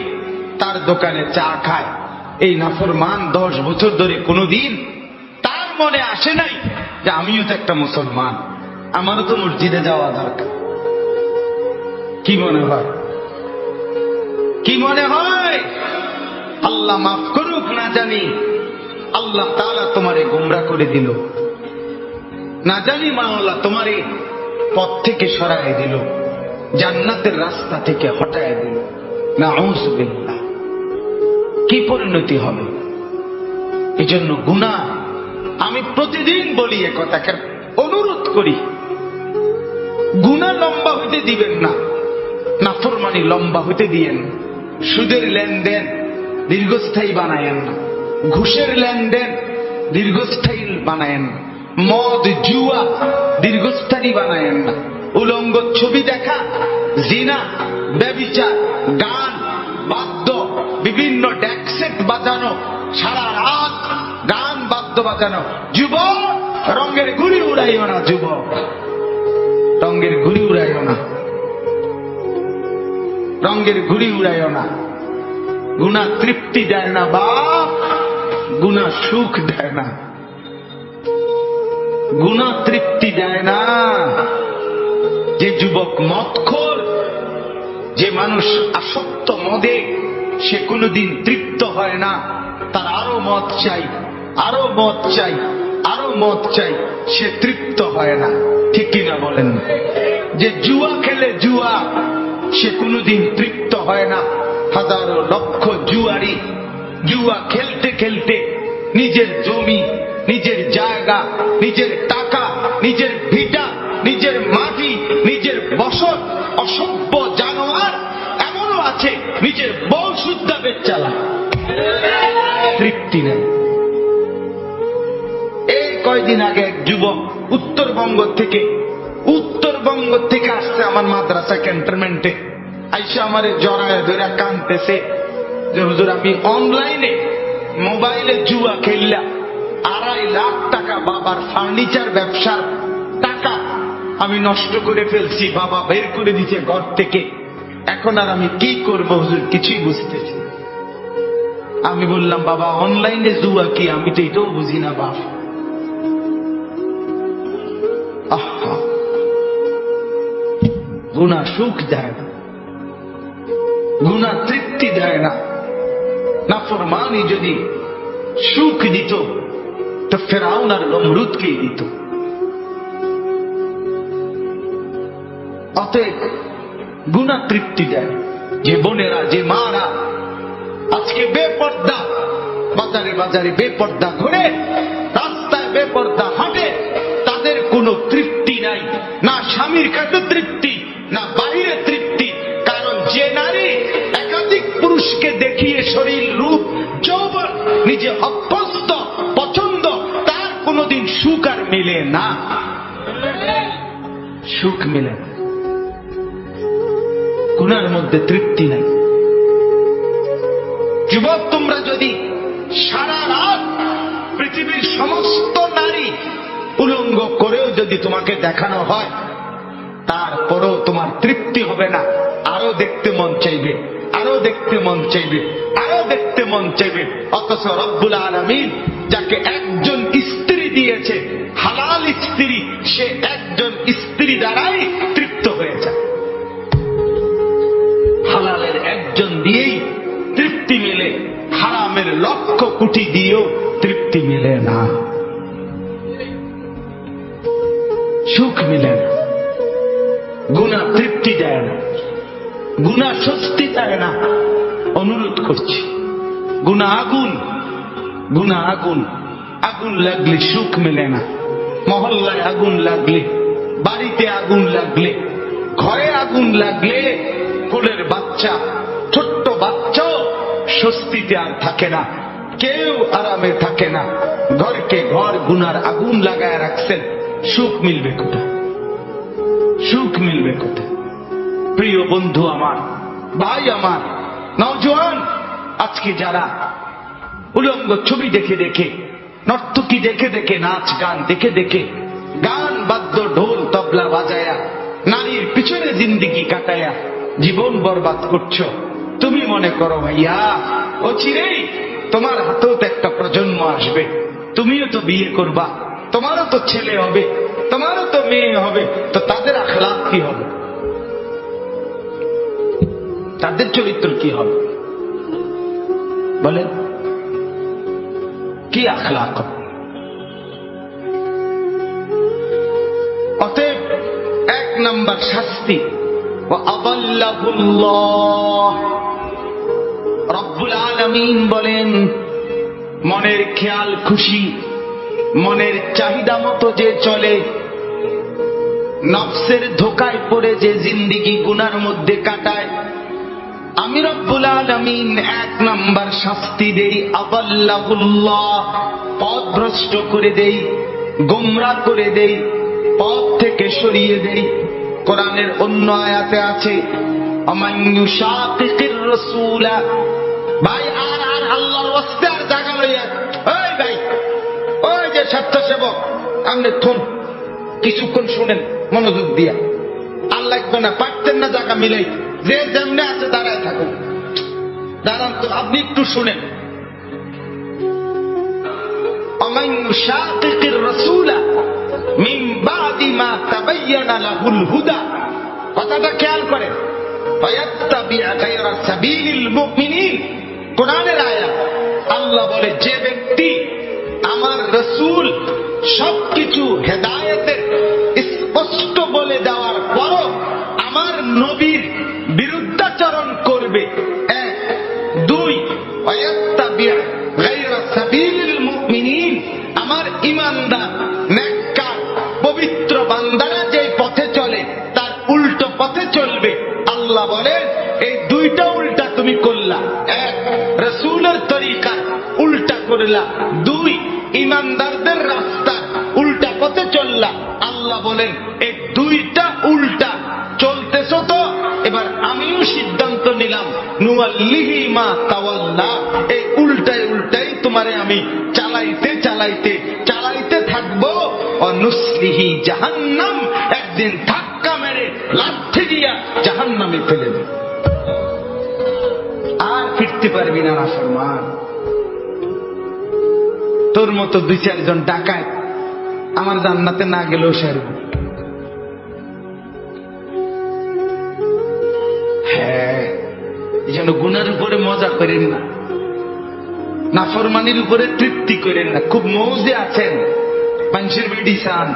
তার দোকানে চা খায়। এই নাফরমান 10 বছর ধরে কোনোদিন তার মনে আসে নাই যে আমিও তো একটা মুসলমান, আমারও তো মসজিদে যাওয়া দরকার। কি মনে হয়? কি মনে হয়? আল্লাহ মাফ করুক, না জানি আল্লাহ তাআলা তোমারে গোমরা করে দিল, না জানি মাওলা তোমারে পথ থেকে সরায় দিল, জান্নাতের রাস্তা থেকে হটায় দিল। নাউযুবিল্লাহ। কি পরিণতি হবে? এজন্য গুনাহ, আমি প্রতিদিন বলি এ কথাকে, অনুরোধ করি, গুনাহ লম্বা হইতে দিবেন না, নাফরমানি লম্বা হইতে দিয়েন। সুদের লেনদেন দীর্ঘস্থায়ী বানায়েন না, ঘুষের লেনদেন দীর্ঘস্থায়ী বানায়েন না, মদ জুয়া দীর্ঘস্থায়ী বানায়েন না, উলঙ্গ ছবি দেখা, জিনা, ব্যভিচার, গান, বাদ্য, বিভিন্ন ড্যাকসেট বাজানো, সারা রাত গান বাদ্য বাজানো। যুবক, রঙের ঘুড়ি উড়াইও না, যুবক, রঙের ঘুড়ি উড়াইও না, রঙের ঘুড়ি উড়াইও না। গুনাহ তৃপ্তি দেয় না বাপ, গুনাহ সুখ দেয় না, গুনাহ তৃপ্তি দেয় না। যে যুবক মদখোর, যে মানুষ আসক্ত মদে, সে কোনোদিন তৃপ্ত হয় না, তার আরো মদ চাই, আরো মদ চাই, আরো মদ চাই, সে তৃপ্ত হয় না। ঠিক কিনা বলেন? যে জুয়া খেলে, জুয়া, সে কোনোদিন তৃপ্ত হয় না। হাজারো লক্ষ জুয়ারি জুয়া খেলতে খেলতে নিজের জমি, নিজের জায়গা, নিজের টাকা, নিজের ভিটা, নিজের মাটি, নিজের বসত, অসভ্য জানোয়ার এমনও আছে নিজের বউ শুদ্ধা বেচালা, তৃপ্তি নেই। এই কয়দিন আগে এক যুবক উত্তরবঙ্গ থেকে আসছে আমার মাদ্রাসা ক্যান্টনমেন্টে, আইসা আমার জড়ায় ধরে কাঁদতেছে যে হুজুর আমি অনলাইনে মোবাইলে জুয়া খেললাম, 2.5 লাখ টাকা বাবার ফার্নিচার ব্যবসার টাকা আমি নষ্ট করে ফেলছি, বাবা বের করে দিচ্ছে ঘর থেকে, এখন আর আমি কি করবো হুজুর কিছুই বুঝতেছি। আমি বললাম বাবা অনলাইনে জুয়া কি, আমি তো এটাও বুঝি না বাপ। আহা, গুনাহ সুখ দেয় না, গুনাহ তৃপ্তি দেয় না। নাফরমানি যদি সুখ দিত তো ফেরাউন আর নমরুদকেই দিত। অতএব গুনাহ তৃপ্তি দেয়। যে বোনেরা, যে মারা আজকে বেপর্দা, বাজারে বাজারে বেপর্দা ঘুরে, রাস্তায় বেপর্দা হাঁটে, তাদের কোনো তৃপ্তি নাই, না স্বামীর কাছে তৃপ্তি, না বাহিরে তৃপ্তি। কারণ যে নারী একাধিক পুরুষকে দেখিয়ে শরীর, রূপ, যৌবন নিজে অভ্যস্ত, পছন্দ, তার কোনোদিন সুখ আর মেলে না, সুখ মেলে না। গুনার মধ্যে তৃপ্তি নাই। যুবক, তোমরা যদি সারা রাত পৃথিবীর সমস্ত নারী উলঙ্গ করেও যদি তোমাকে দেখানো হয়, তারপরেও তোমার তৃপ্তি হবে না, আরো দেখতে মন চাইবে, আরো দেখতে মন চাইবে, আরো দেখতে মন চাইবে। অথচ রব্বুল আলামিন যাকে একজন স্ত্রী দিয়েছে, হালাল স্ত্রী, সে একজন স্ত্রী দ্বারাই তৃপ্ত হয়ে যায়। হালালের একজন দিয়েই তৃপ্তি মেলে, হারামের লক্ষ কোটি দিয়েও তৃপ্তি মেলে না, সুখ মেলে না। গুনাহ তৃপ্তি দেয় না, গুনাহ স্বস্তি দেয় না। অনুরোধ করছি, গুনাহ আগুন, গুনাহ আগুন, আগুন লাগলে সুখ মেলে না। মহল্লায় আগুন লাগলে, বাড়িতে আগুন লাগলে, ঘরে আগুন লাগলে কোলের বাচ্চা, ছোট্ট বাচ্চাও স্বস্তিতে আর থাকে না, কেউ আরামে থাকে না। ঘরকে ঘর গুনার আগুন লাগায় রাখছেন, সুখ মিলবে কোথায়? সুখ মিলবে কোথায়? প্রিয় বন্ধু আমার, ভাই আমার, নওজোয়ান, আজকে যারা উলঙ্গ ছবি দেখে দেখে, নর্তকী দেখে দেখে, নাচ গান দেখে দেখে, গান বাদ্য ঢোল তবলা বাজায়া নারীর পিছনে জিন্দিগি কাটায়া জীবন বরবাদ করছো, তুমি মনে করো ভাইয়া অচিরেই তোমার হাতেও তো একটা প্রজন্ম আসবে, তুমিও তো বিয়ে করবা, তোমারও তো ছেলে হবে, তোমারও তো মেয়ে হবে, তো তাদের আখলাক কি হবে? তাদের চরিত্র কি হবে? বলেন, কি আখলাক হবে? অতএব 1 নম্বর শাস্তি, রব্বুল আলামিন বলেন, মনের খেয়াল খুশি, মনের চাহিদা মতো যে চলে, নফসের ধোকায় পড়ে যে জিন্দিগি গুনার মধ্যে কাটায়, আমি রব্বুল আলামিন 1 নম্বর শাস্তি দেই, আদাল্লাহুল্লাহ, পথভ্রষ্ট করে দেই, গোমরা করে দেই, পথ থেকে সরিয়ে দেই। কোরআনের অন্য আয়াতে আছে, আমান ইউশাকিকির রাসূলা, ভাই আর আল্লাহর ওয়াস্তে আর জায়গা লইয়া, ওই ভাই, ওই যে স্বেচ্ছাসেবক, আপনি থুন, কিছুক্ষণ শুনেন মনোযোগ দিয়া, আর লাগবে না, পারতেন না জায়গা মিলাই, যে যেমনে আছে দাঁড়ায় থাকুন, দাঁড়ান তো, আপনি একটু শুনেন। আমান ইউশাকিকির রাসূলা মিন বাদি মা তাবায়্যানা লাহুল হুদা, কথাটা খেয়াল করেন, ফায়াত্তাবিআ গায়রা সাবিলিল মুমিনিন, কোরআনের আয়াত। আল্লাহ বলে, যে ব্যক্তি আমার রাসূল সবকিছু হেদায়েতের স্পষ্ট বলে দেওয়ার পরও আমার নবীর বিরুদ্ধাচরণ করবে, 1, 2, ফায়াত্তাবিআ করলা, 2 ইমানদারদের রাস্তা উল্টা পথে চললা। আল্লাহ বলেন এই 2টা উল্টা চলতেছ তো, এবার আমিও সিদ্ধান্ত নিলাম নুয়াল্লিহি মা তাওয়াল্লা, এই উল্টায় উল্টাই তোমারে আমি চালাইতে চালাইতে চালাইতে থাকবো। অনুসলিহি জাহান্নাম, একদিন ধাক্কা মেরে লাথি দিয়া জাহান্নামে ফেলে দেব, আর ফিরতে পারবি না নাফরমান। তোর মতো 2-4 জন ডাকাত আমার জান্নাতে না গেলেও সারব। হ্যাঁ, এই জন্য গুনার উপরে মজা করেন না, নাফরমানির উপরে তৃপ্তি করেন না। খুব মৌজে আছেন, মানুষের বিডি চান,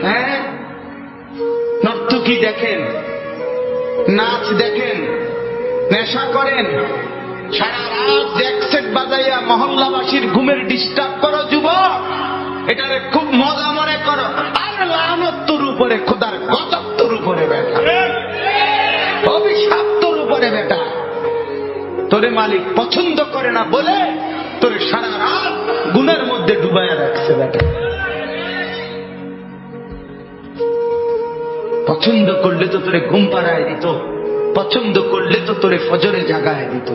হ্যাঁ, নর্তকী দেখেন, নাচ দেখেন, নেশা করেন, সারা রাত জ্যাকসেট বাজাইয়া মহল্লাবাসীর ঘুমের ডিস্টার্ব করো যুবক, এটারে খুব মজা মনে করো। আর লানত তোর উপরে, খোদার গজব তোর উপরে বেটা, অভিশাপ তোর উপরে বেটা। তোরে মালিক পছন্দ করে না বলে তোরে সারা রাত গুনার মধ্যে ডুবাইয়া রাখছে বেটা। পছন্দ করলে তো তোরে ঘুম পাড়ায় দিত, পছন্দ করলে তো তোরে ফজরে জাগায় দিত।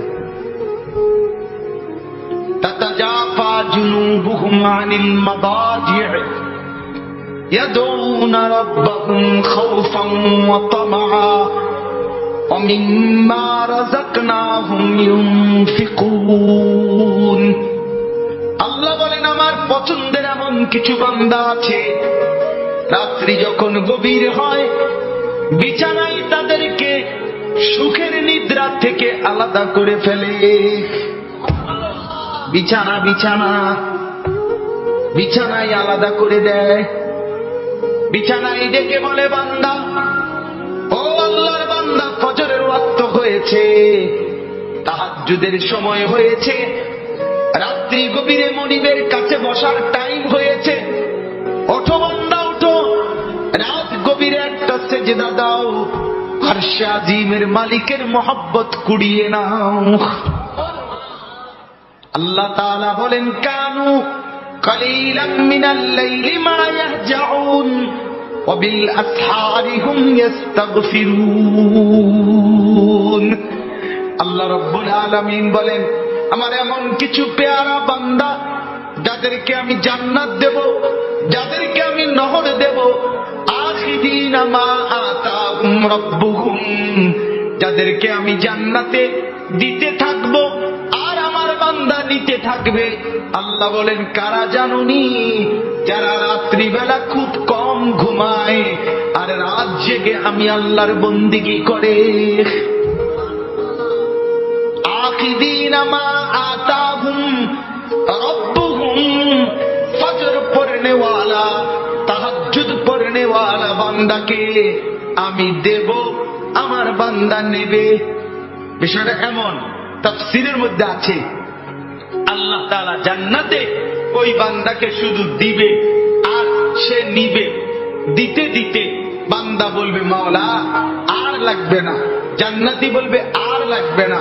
তাতাজাফা জুনুবুহুম আনিল মাদাজি' ইয়াদউনা রাব্বাহুম খাওফান ওয়া তামআ ওয়া মিম্মা রাযাকনাহুম ইউনফিকুন। আল্লাহ বলেন আমার পছন্দের এমন কিছু বান্দা আছে, রাত্রি যখন গভীর হয় বিছানায় তাদেরকে সুখের নিদ্রা থেকে আলাদা করে ফেলে। বিছানা বিছানা বিছানায় আলাদা করে দেয়, বিছানায় ডেকে বলে বান্দা, ও আল্লাহর বান্দা, ফজরের ওয়াক্ত হয়েছে, তাহাজ্জুদের সময় হয়েছে, রাত্রি গভীরে মনিবের কাছে বসার টাইম হয়েছে, ওঠো বান্দা ওঠো, রাত গভীরে একটা সেজদা দাও, আরশে আজিমের মালিকের মহব্বত কুড়িয়ে নাও। আল্লাহ তাআলা বলেন কানু কালিলাম মিনাল লাইলি মা ইয়াহজাউন ওয়া বিল আসহারি হুম ইস্তাগফিরুন। আল্লাহ রাব্বুল আলামিন বলেন আমার এমন কিছু পেয়ারা বান্দা যাদেরকে আমি জান্নাত দেব, যাদেরকে আমি নহর দেব, আখিদিনা মা আতাহুম রাব্বুহুম, যাদেরকে আমি জান্নাতে দিতে থাকব আর আমার বান্দা নিতে থাকবে। আল্লাহ বলেন কারা জানুনি? যারা রাত্রিবেলা খুব কম ঘুমায় আর রাত জেগে আমি আল্লাহর বন্দিগি করে। আখিদিনা মা আতাহুম রাব্বুহুম, ফজর পড়নে ওয়ালা, তাহাজ্জুদ পড়নে ওয়ালা বান্দাকে আমি দেব, আমার বান্দা নেবে। বিষয়টা কেমন? তাফসীরের মধ্যে আছে আল্লাহ তাআলা জান্নাতে ওই বান্দাকে শুধু দিবে আর সে নিবে। দিতে দিতে বান্দা বলবে মাওলা আর লাগবে না, জান্নাতি বলবে আর লাগবে না,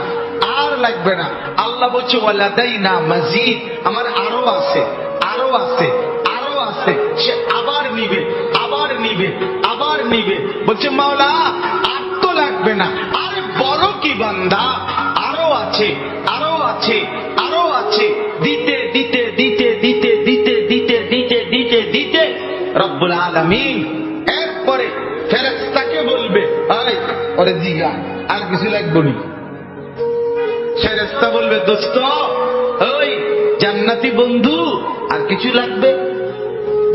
আর লাগবে না। আল্লাহ বলছে ওয়ালাদাইনা মাজিদ, আমার আরো আছে, আরো আছে, আরো আছে। সে আবার নিবে, আবার নিবে, আবার নিবে। বলছে মাওলা আর তো লাগবে না, আর বড় কি বান্দা, আরো আছে, আরো আছে, আরো আছে। দিতে দিতে দিতে দিতে দিতে দিতে দিতে দিতে দিতে রব্বুল আলামিন এরপরে ফেরেশতাকে বলবে আয় ওরে জিগা আর কিছু লাগবে না। ফেরেশতা বলবে দোস্ত ওই জান্নাতি বন্ধু আর কিছু লাগবে?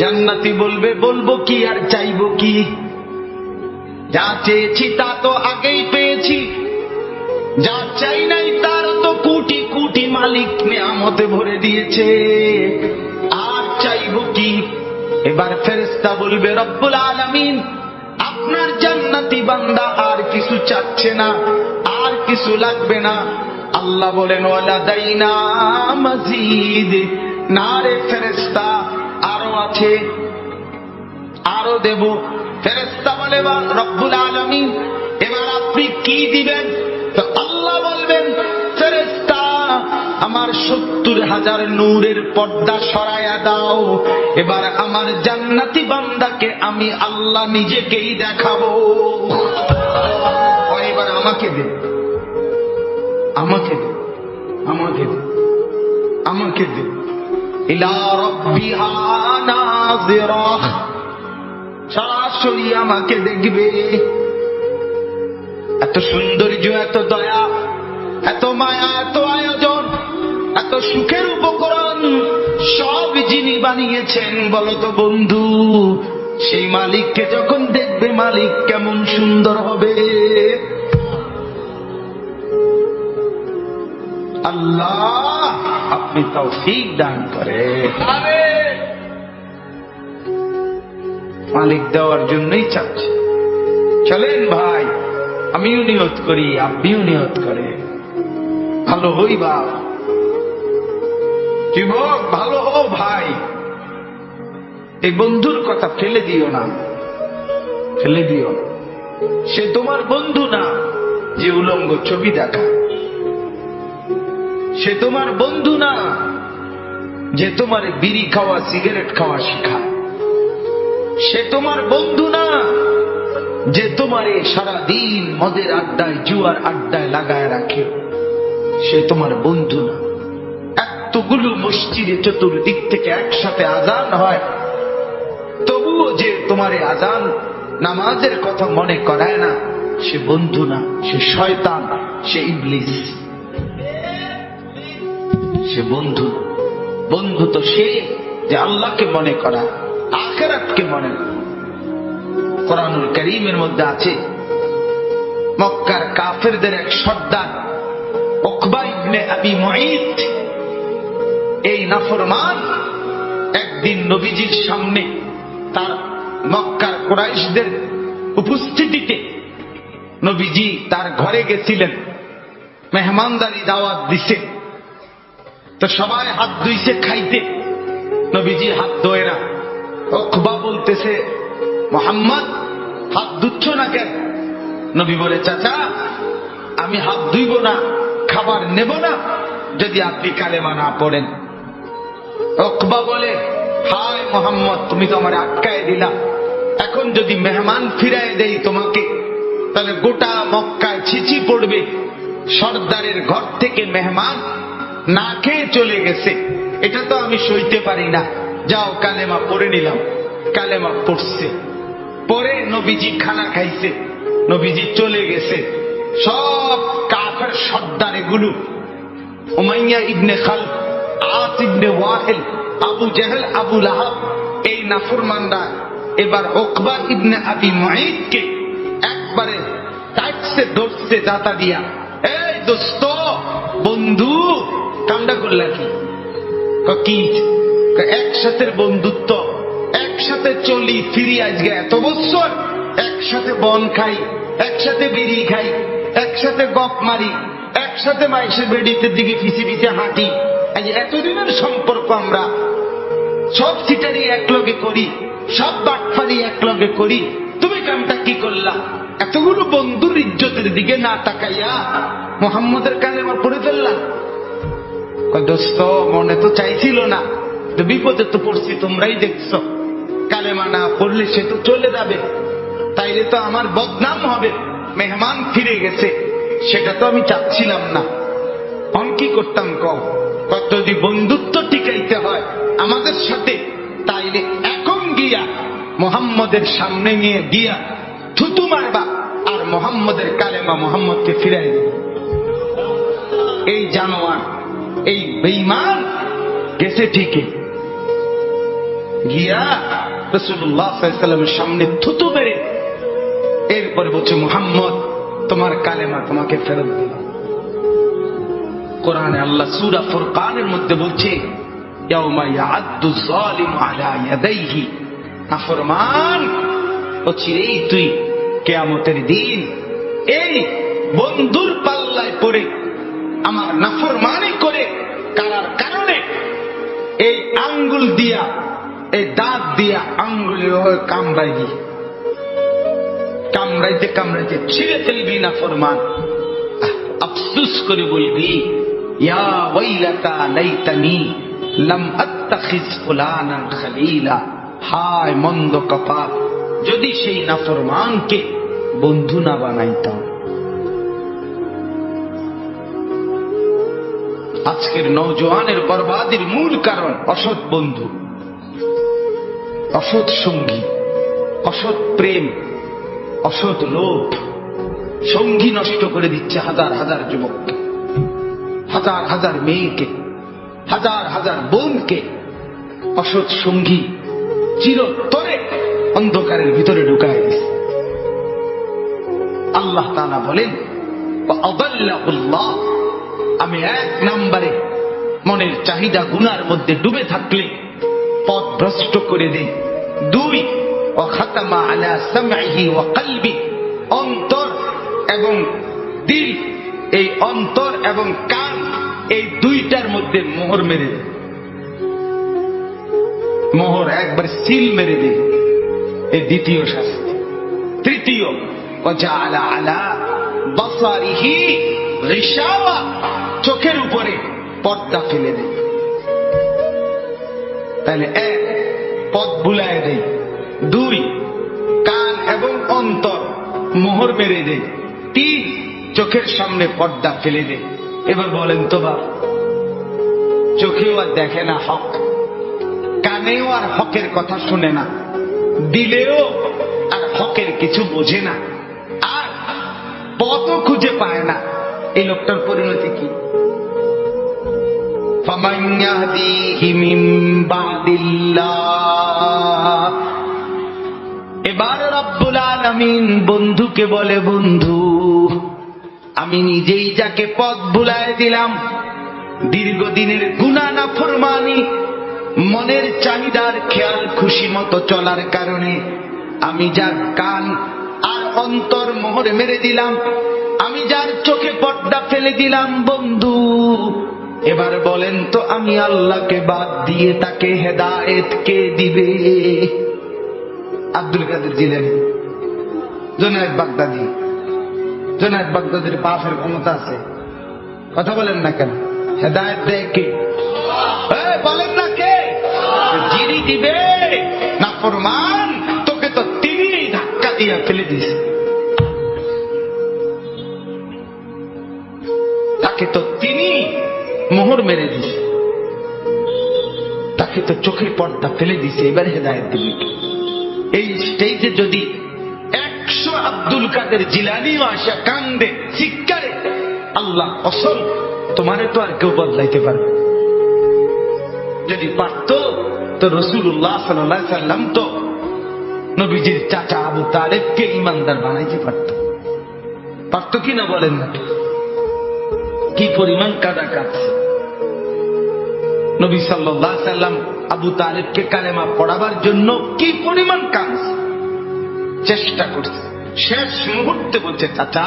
জান্নাতি বলবে বলবো কি আর চাইবো কি, যা চেয়েছি তা তো আগেই পেয়েছি, যা চাই নাই তার তো কোটি কোটি মালিক নিয়ামতে ভরে দিয়েছে, আর চাইবো কি? এবার ফেরেশতা বলবে রব্বুল আলামিন আপনার জান্নাতি বান্দা আর কিছু চাচ্ছে না, আর কিছু লাগবে না। আল্লাহ বলেন ওয়ালাদাইনা মাজিদ, না রে ফেরেশতা আরো আছে, আরো দেব। ফেরেশতা বলে রব্বুল আলামিন এবার আপনি কি দিবেন? তো আল্লাহ বলবেন ফেরেশতা আমার আমার 70,000 নূরের পর্দা সরায়া দাও, এবার আমার জান্নাতি বান্দাকে আমি আল্লাহ নিজেকেই দেখাবো। এবার আমাকে দে, আমাকে দে, আমাকে দে, আমাকে দে। ইলা রাব্বিহা নাযিরা, সরাসরি আমাকে দেখবে। এত সৌন্দর্য, এত দয়া, এত মায়া, এত আয়োজন, এত সুখের উপকরণ সব যিনি বানিয়েছেন বলো তো বন্ধু, সেই মালিককে যখন দেখবে মালিক কেমন সুন্দর হবে। আল্লাহ আপনি তৌফিক দান করে। মালিক দেওয়ার জন্যই চাচ্ছে। চলেন ভাই, আমিও নিয়ত করি, আপনিও নিয়ত করে ভালো হইবা। যুবক ভালো হও ভাই, এই বন্ধুর কথা ফেলে দিও না, ফেলে দিও না। সে তোমার বন্ধু না যে উলঙ্গ ছবি দেখা, সে তোমার বন্ধু না যে তোমার বিড়ি খাওয়া সিগারেট খাওয়া শিখায়, সে তোমার বন্ধু না যে তোমারে সারাদিন মদের আড্ডায় জুয়ার আড্ডায় লাগায় রাখে, সে তোমার বন্ধু না। এতগুলো মসজিদে চতুর্দিক থেকে একসাথে আজান হয়, তবুও যে তোমারে আজান নামাজের কথা মনে করায় না, সে বন্ধু না, সে শয়তান, সে ইবলিস, সে বন্ধু। বন্ধু তো সে যে আল্লাহকে মনে করা, আখিরাতকে মনে করা। কোরআনুল কারীমের মধ্যে আছে, মক্কার কাফেরদের এক সর্দার উকবা ইবনে আবি মুঈত, এই নাফরমান একদিন নবীজির সামনে তার মক্কার কুরাইশদের উপস্থিতিতে নবীজি তার ঘরে গেছিলেন, মেহমানদারি দাওয়াত দিছে, তো সবাই হাত ধুইছে খাইতে, নবীজি হাত ধোয় না। উকবা বলতেছে, মুহাম্মদ হাত ধুচ্ছ না কেন? নবী বলে, চাচা আমি হাত ধুইব না, খাবার নেব না যদি আপনি কালেমা না পড়েন। উকবা বলে, হায় মুহাম্মদ, তুমি তো আমার আটকায় দিলা, এখন যদি মেহমান ফিরায় দেই তোমাকে, তাহলে গোটা মক্কায় ছিচি পড়বে। সর্দারের ঘর থেকে মেহমান না খেয়ে চলে গেছে, এটা তো আমি সইতে পারি না। যাও কালেমা পড়ে নিলাম। কালেমা পড়ছে, পরে নবীজি খানা খাইছে, নবীজি চলে গেছে। সব কাফের সর্দার এগুলো, উমাইয়া ইবনে খালদ, আস ইবনে ওয়াহিল, আবু জেহেল, আবু লাহাব, এই নাফরমানরা এবার উকবা ইবনে আবি মুঈতকে একবারে টাইটসে ধরছে দাতা দিয়া। এই দোস্ত, বন্ধু, কামটা করলা কি? একসাথে বন্ধুত্ব, একসাথে চলি ফিরি, আজকে এত বছর একসাথে বন খাই, একসাথে বিড়ি খাই, একসাথে গপ মারি, একসাথে মাইসের বেডিতে দিকে ফিসে ফিসে হাঁটি। আজ এতদিনের সম্পর্ক, আমরা সব সিটারি একলগে করি, সব বাটফারি একলগে করি, তুমি কামটা কি করলা? এতগুলো বন্ধুর ইজ্জতের দিকে না তাকাইয়া মুহাম্মদের কালেমা পড়ে ফেললাম। দোস্ত, মনে তো চাইছিল না, তো বিপদে তো পড়ছি, তোমরাই দেখছো। কালেমা না পড়লে সে তো চলে যাবে, তাইলে তো আমার বদনাম হবে, মেহমান ফিরে গেছে, সেটা তো আমি চাচ্ছিলাম না। আমি কি করতাম কও? যদি বন্ধুত্ব টিকাইতে হয় আমাদের সাথে, তাইলে এখন গিয়া মুহাম্মদের সামনে নিয়ে গিয়া থুতু মারবা আর মুহাম্মদের কালেমা মুহাম্মদকে ফিরাই দেবে। এই জানোয়ার, এই বেঈমান গেছে ঠিকই, গিয়া রাসূলুল্লাহ সাল্লাল্লাহু আলাইহি ওয়াসাল্লামের সামনে থুতু মেরে এরপরে বলছে, মুহাম্মদ তোমার কালেমা তোমাকে ফেরত দিলাম। কোরআনে আল্লাহ সূরা ফুরকানের মধ্যে বলছে, ইয়াউমা ইয়া'আদ্দু যালিমু আলা ইয়াদাইহি, নাফরমান অচিরেই তুই কিয়ামতের দিন এই বন্ধুর পাল্লায় পড়ে আমার নাফরমানি করে কারার কারণে এই আঙ্গুল দিয়া, এই দাঁত দিয়া আঙ্গুলের কামড়াইবি, কামড়াইতে কামড়াইতে ছিঁড়ে ফেলবি নাফরমান। আফসুস করে বলবি, ইয়া ওয়াইলাতা লাইতানি লাম আত্তাখিজ ফুলানান খলিলা, হায় মন্দ কপাল, যদি সেই নাফরমানকে বন্ধু না বানাইতাম। আজকের নওজোয়ানের বরবাদের মূল কারণ অসৎ বন্ধু, অসৎ সঙ্গী, অসৎ প্রেম, অসৎ লোভ। সঙ্গী নষ্ট করে দিচ্ছে হাজার হাজার যুবককে, হাজার হাজার মেয়েকে, হাজার হাজার বোনকে। অসৎ সঙ্গী চিরতরে অন্ধকারের ভিতরে ঢুকায় দিচ্ছে। আল্লাহ তাআলা বলেন, আমি এক নম্বরে মনের চাহিদা গুনার মধ্যে ডুবে থাকলে পথ ভ্রষ্ট করে দেই। দুই, খাতামা আলা সামঈহি ওয়া কলবি, অন্তর এবং দিল, এই অন্তর এবং কান, এই দুইটার মধ্যে মোহর মেরে দেয়, মোহর একবার সিল মেরে দেয়। এই দ্বিতীয় শাস্তি। তৃতীয়, ওয়াজআলা আলা বাসারিহি গিশাওয়া, চোখের উপরে পর্দা ফেলে দেয়। তাহলে এক, পথ ভুলায় দেয়। দুই, কান এবং অন্তর মোহর মেরে দেয়। তিন, চোখের সামনে পর্দা ফেলে দেয়। এবার বলেন তো বাপ, চোখেও আর দেখে না হক, কানেও আর হকের কথা শুনে না, দিলেও আর হকের কিছু বোঝে না, আর পথও খুঁজে পায় না। এই লোকটার পরিণতি কি? ফামান ইয়াহদিহি মিন বাদিল্লাহ। এবার রব্বুল আলামিন বন্ধুকে বলে, বন্ধু আমি নিজেই যাকে পথ ভুলায় দিলাম, দীর্ঘদিনের গুনাহ নাফরমানি, মনের চাহিদার খেয়াল খুশি মতো চলার কারণে আমি যার কান আর অন্তর মোহর মেরে দিলাম, আমি যার চোখে পর্দা ফেলে দিলাম, বন্ধু এবার বলেন তো আমি আল্লাহকে বাদ দিয়ে তাকে হেদায়েত কে দিবে? আব্দুল কাদের জিলানী, জুনায়েদ বাগদাদি। জুনায়েদ বাগদাদির পাপের ক্ষমতা আছে, কথা বলেন না কেন? হেদায়েত দেয় কে? বলেন না কে? যিনি দিবে নাফরমান, তোকে তো তিনি ধাক্কা দিয়ে ফেলে দিয়েছে, তাকে তো তিনি মোহর মেরে দিছে, তাকে তো চোখের পর্দা ফেলে দিছে। এবার হেদায়েত দিবে কে? এই স্টেজে যদি 100 আব্দুল কাদের জিলানীও আসা কান্দে চিৎকারে, আল্লাহ কসম তোমারে তো আর কেউ বদলাইতে পারবে। যদি পারত তো রাসূলুল্লাহ সাল্লাল্লাহু আলাইহি সাল্লাম তো নবীজির চাচা আবু তালেবকে ইমানদার বানাইতে পারত। পারত কি না বলেন না? কি পরিমাণ কাদা কাটছে নবী সাল্লাল্লাহু আলাইহি সাল্লাম আবু তালেবকে কালেমা পড়াবার জন্য, কি পরিমাণ কাঁদছে, চেষ্টা করছে। শেষ মুহূর্তে বলছে, চাচা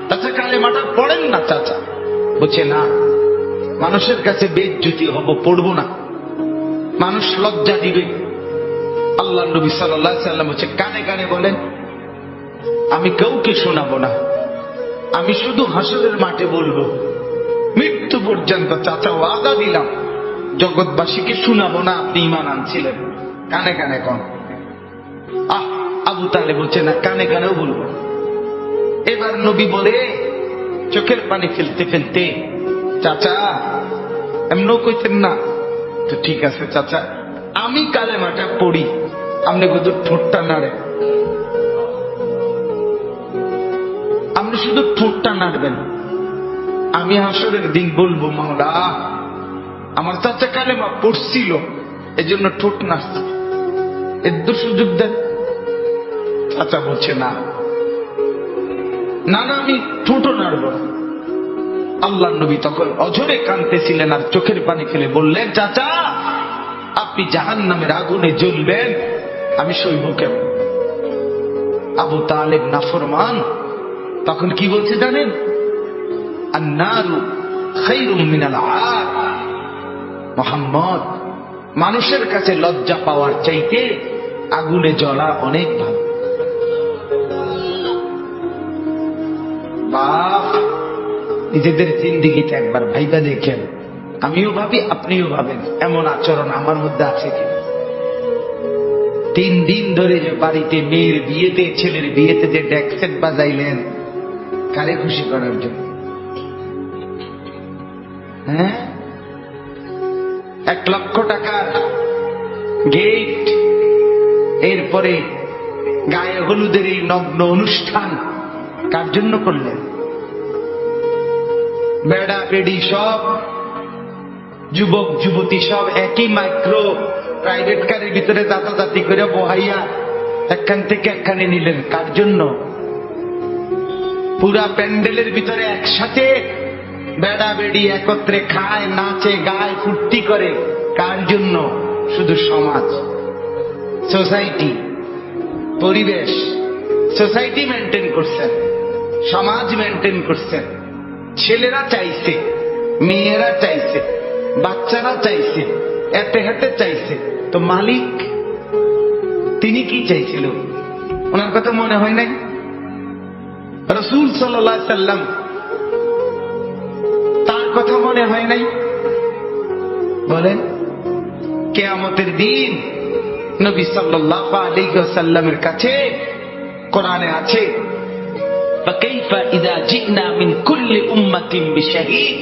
চাচা কালেমাটা পড়েন না চাচা। বলছে না, মানুষের কাছে বেইজ্জতি হব, পড়বো না, মানুষ লজ্জা দিবে। আল্লাহ নবী সাল্লাল্লাহু আলাইহি সাল্লাম বলছে, কানে কানে বলেন, আমি কাউকে শোনাবো না, আমি শুধু হাসরের মাঠে বলবো, মৃত্যু পর্যন্ত চাচা ওয়াদা দিলাম জগৎবাসীকে শোনাবো না আপনি ঈমান আনছিলেন। কানে কানে কন। আবু তালেব বলছে না, কানে কানেও বলবো। এবার নবী বলে, চোখের পানি ফেলতে ফেলতে, চাচা এমনও কইতেন না তো? ঠিক আছে চাচা, আমি কালেমাটা পড়ি, আপনি শুধু ঠোঁটটা নাড়ে, আপনি শুধু ঠোঁটটা নাড়বেন, আমি হাসরের দিন বলবো, মাওলা আমার চাচা কালেমা পড়ছিল এজন্য ঠোঁট নাড়ছে, এর সুযোগ দেন। চাচা বলছে না না না, আমি ঠোঁটও নাড়ব। আল্লাহ নবী তখন অঝরে কাঁদতেছিলেন আর চোখের পানি ফেলে বললেন, চাচা আপনি জাহান্নামের আগুনে জ্বলবেন, আমি সইব কেমন? আবু তালেব নাফরমান তখন কি বলছে জানেন? আন্নারু খায়রুম মিনাল আর। মুহাম্মদ, মানুষের কাছে লজ্জা পাওয়ার চাইতে আগুনে জ্বলা অনেক ভালো। বাপ নিজেদের জিন্দিগিটা একবার ভাইবা দেখেন। আমিও ভাবি, আপনিও ভাবেন, এমন আচরণ আমার মধ্যে আছে কি? 3 দিন ধরে যে বাড়িতে মেয়ের বিয়েতে, ছেলের বিয়েতে যে ডেকসেট বাজাইলেন, কারে খুশি করার জন্য? হ্যাঁ, 1 লক্ষ টাকার গেট, এরপরে গায়ে হলুদের এই নগ্ন অনুষ্ঠান কার জন্য করলেন? বেড়া বেড়ি সব, যুবক যুবতী সব একই মাইক্রো প্রাইভেট কারের ভিতরে দাঁতাদাতি করে বহাইয়া একখান থেকে একখানে নিলেন, কার জন্য? পুরা প্যান্ডেলের ভিতরে একসাথে বেড়া বেড়ি একত্রে খায়, নাচে, গায়, ফুর্তি করে, কার জন্য? শুধু সমাজ, সোসাইটি, পরিবেশ, সোসাইটি মেনটেন করছেন, সমাজ মেনটেন করছেন। ছেলেরা চাইছে, মেয়েরা চাইছে, বাচ্চারা চাইছে, এতে হাতে চাইছে, তো মালিক তিনি কি চাইছিল? ওনার কথা মনে হয় নাই? রাসূল সাল্লাল্লাহু আলাইহি সাল্লাম, তার কথা মনে হয় নাই? বলেন, কিয়ামতের দিন নবী সাল্লাল্লাহু আলাইহি ওয়াসাল্লামের কাছে কোরআনে আছে, ফাকাইফা ইযা জিনা মিন কুল্লি উম্মাতিন বিশাহীদ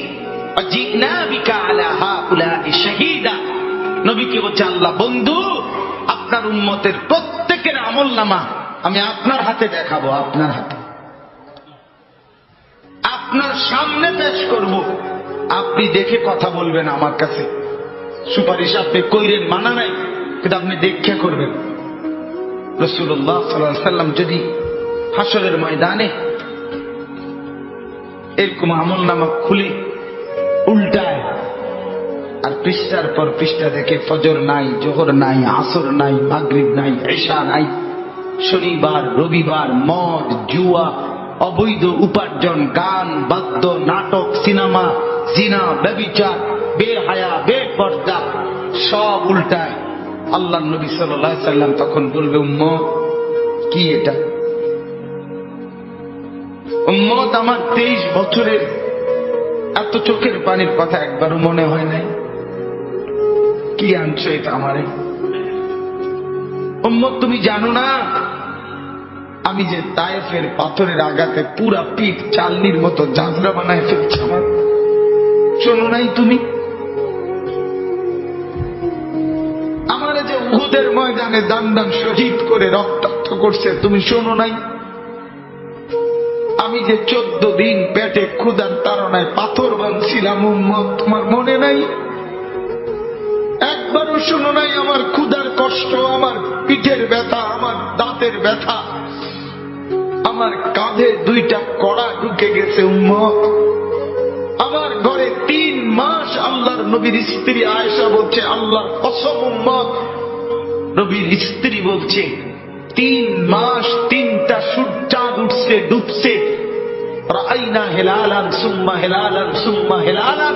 ওয়া জিনা বিকা আলা হাউলা'i শাহীদা। নবীকে বলছে আল্লাহ, বন্ধু, আপনার উম্মতের প্রত্যেকের আমলনামা আমি আপনার হাতে দেখাবো, আপনার হাতে, আপনার সামনে পেশ করব, আপনি দেখে কথা বলবেন আমার কাছে। সুপারিশ আপনি কইরেন, মানা নাই, কিন্তু আপনি দেখে করবেন। রাসূলুল্লাহ সাল্লাল্লাহু আলাইহি ওয়াসাল্লাম যদি হাসরের ময়দানে এরকম আমলনামা খুলে উল্টায় আর পৃষ্ঠার পর পৃষ্ঠা দেখে ফজর নাই, জোহর নাই, আসর নাই, মাগরিব নাই, ইশা নাই, শনিবার রবিবার, মদ, জুয়া, অবৈধ উপার্জন, গান, বাদ্য, নাটক, সিনেমা, জিনা, ব্যভিচার, বেহায়া, বেপর্দা, সব উল্টায়। আল্লাহর নবী সাল্লাল্লাহু আলাইহি সাল্লাম তখন বলবে, উম্মত কি এটা? উম্মত আমার 23 বছরের এত চোখের পানির কথা একবারও মনে হয় নাই? কি আনছো এটা আমারে? উম্মত তুমি জানো না আমি যে তায়েফের পাথরের আঘাতে পুরা পিঠ চালনির মতো জাজরা বানায় ফেলছি আমার? শোনো নাই তুমি? আমার যে উহুদের ময়দানে দান দান শহীদ করে রক্তাক্ত করছে, তুমি শোনো নাই? আমি যে 14 দিন পেটে ক্ষুধার তাড়নায় পাথর বাঁধছিলাম, উম্মত তোমার মনে নাই? একবারও শোনো নাই আমার ক্ষুধার কষ্ট, আমার পিঠের ব্যথা, আমার দাঁতের ব্যথা, আমার কাঁধে 2টা কড়া ঢুকে গেছে উম্মত। আমার ঘরে 3 মাস আল্লাহর নবীর স্ত্রী আয়েশা বলছে, আল্লাহর কসম উম্মত, নবীর স্ত্রী বলছে 3 মাস 3টা সূর্যাস্ত উঠছে, ডুবছে, রাআইনা হিলালান সুম্মা হিলালান সুম্মা হিলালান।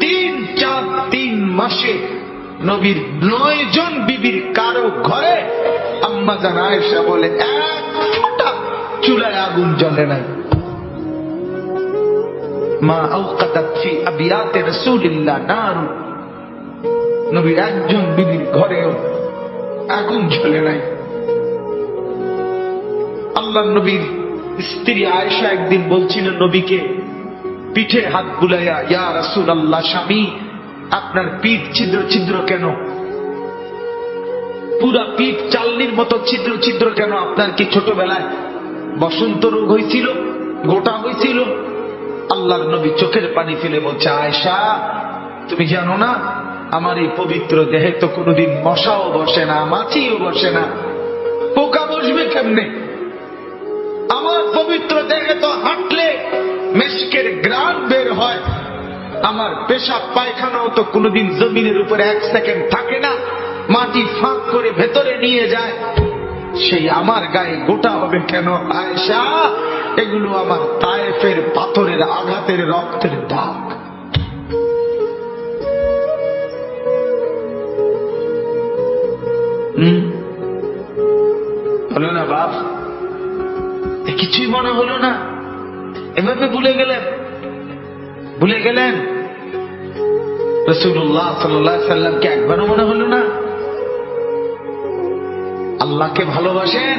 3 চাঁদ 3 মাসে নবীর 9 জন বিবির কারো ঘরে আম্মা জান আয়েশা বলে এক ফোঁটা চুলায় আগুন জ্বলে নাই। মা আওকাদাত ফি আবিয়াতে রাসূলিল্লাহ নার, নবীর একজন বিবির ঘরেও আগুন জ্বলে নাই। আল্লাহর নবীর স্ত্রী আয়েশা একদিন বলছিল নবীকে, পিঠে হাত বুলাইয়া, ইয়া রাসূলুল্লাহ, স্বামী আপনার পিঠ ছিদ্র ছিদ্র কেন? পুরা পিঠ চালনির মতো ছিদ্র ছিদ্র কেন? আপনার কি ছোটবেলায় বসন্ত রোগ হয়েছিল, গোটা হয়েছিল? আল্লাহর নবী চোখের পানি ফেলে বলছে, আয়েশা তুমি জানো না আমার এই পবিত্র দেহে তো কোনোদিন মশাও বসে না, মাছিও বসে না, পোকা বসবে কেমনে? আমার পবিত্র দেহে তো হাঁটলে মেশকের গ্রান বের হয়, আমার পেশাব পায়খানাও তো কোনোদিন জমিনের উপরে 1 সেকেন্ড থাকে না, মাটি ফাঁক করে ভেতরে নিয়ে যায়, সেই আমার গায়ে গোটা হবে কেন? আয়েশা এগুলো আমার তায়েফের পাথরের আঘাতের রক্তের দাগ। হলো না বাপ? কিছুই মনে হলো না? এভাবে ভুলে গেলেন? ভুলে গেলেন? রাসূলুল্লাহ সাল্লাল্লাহু আলাইহি সাল্লামকে একবারও মনে হলো না? আল্লাহকে ভালোবাসেন,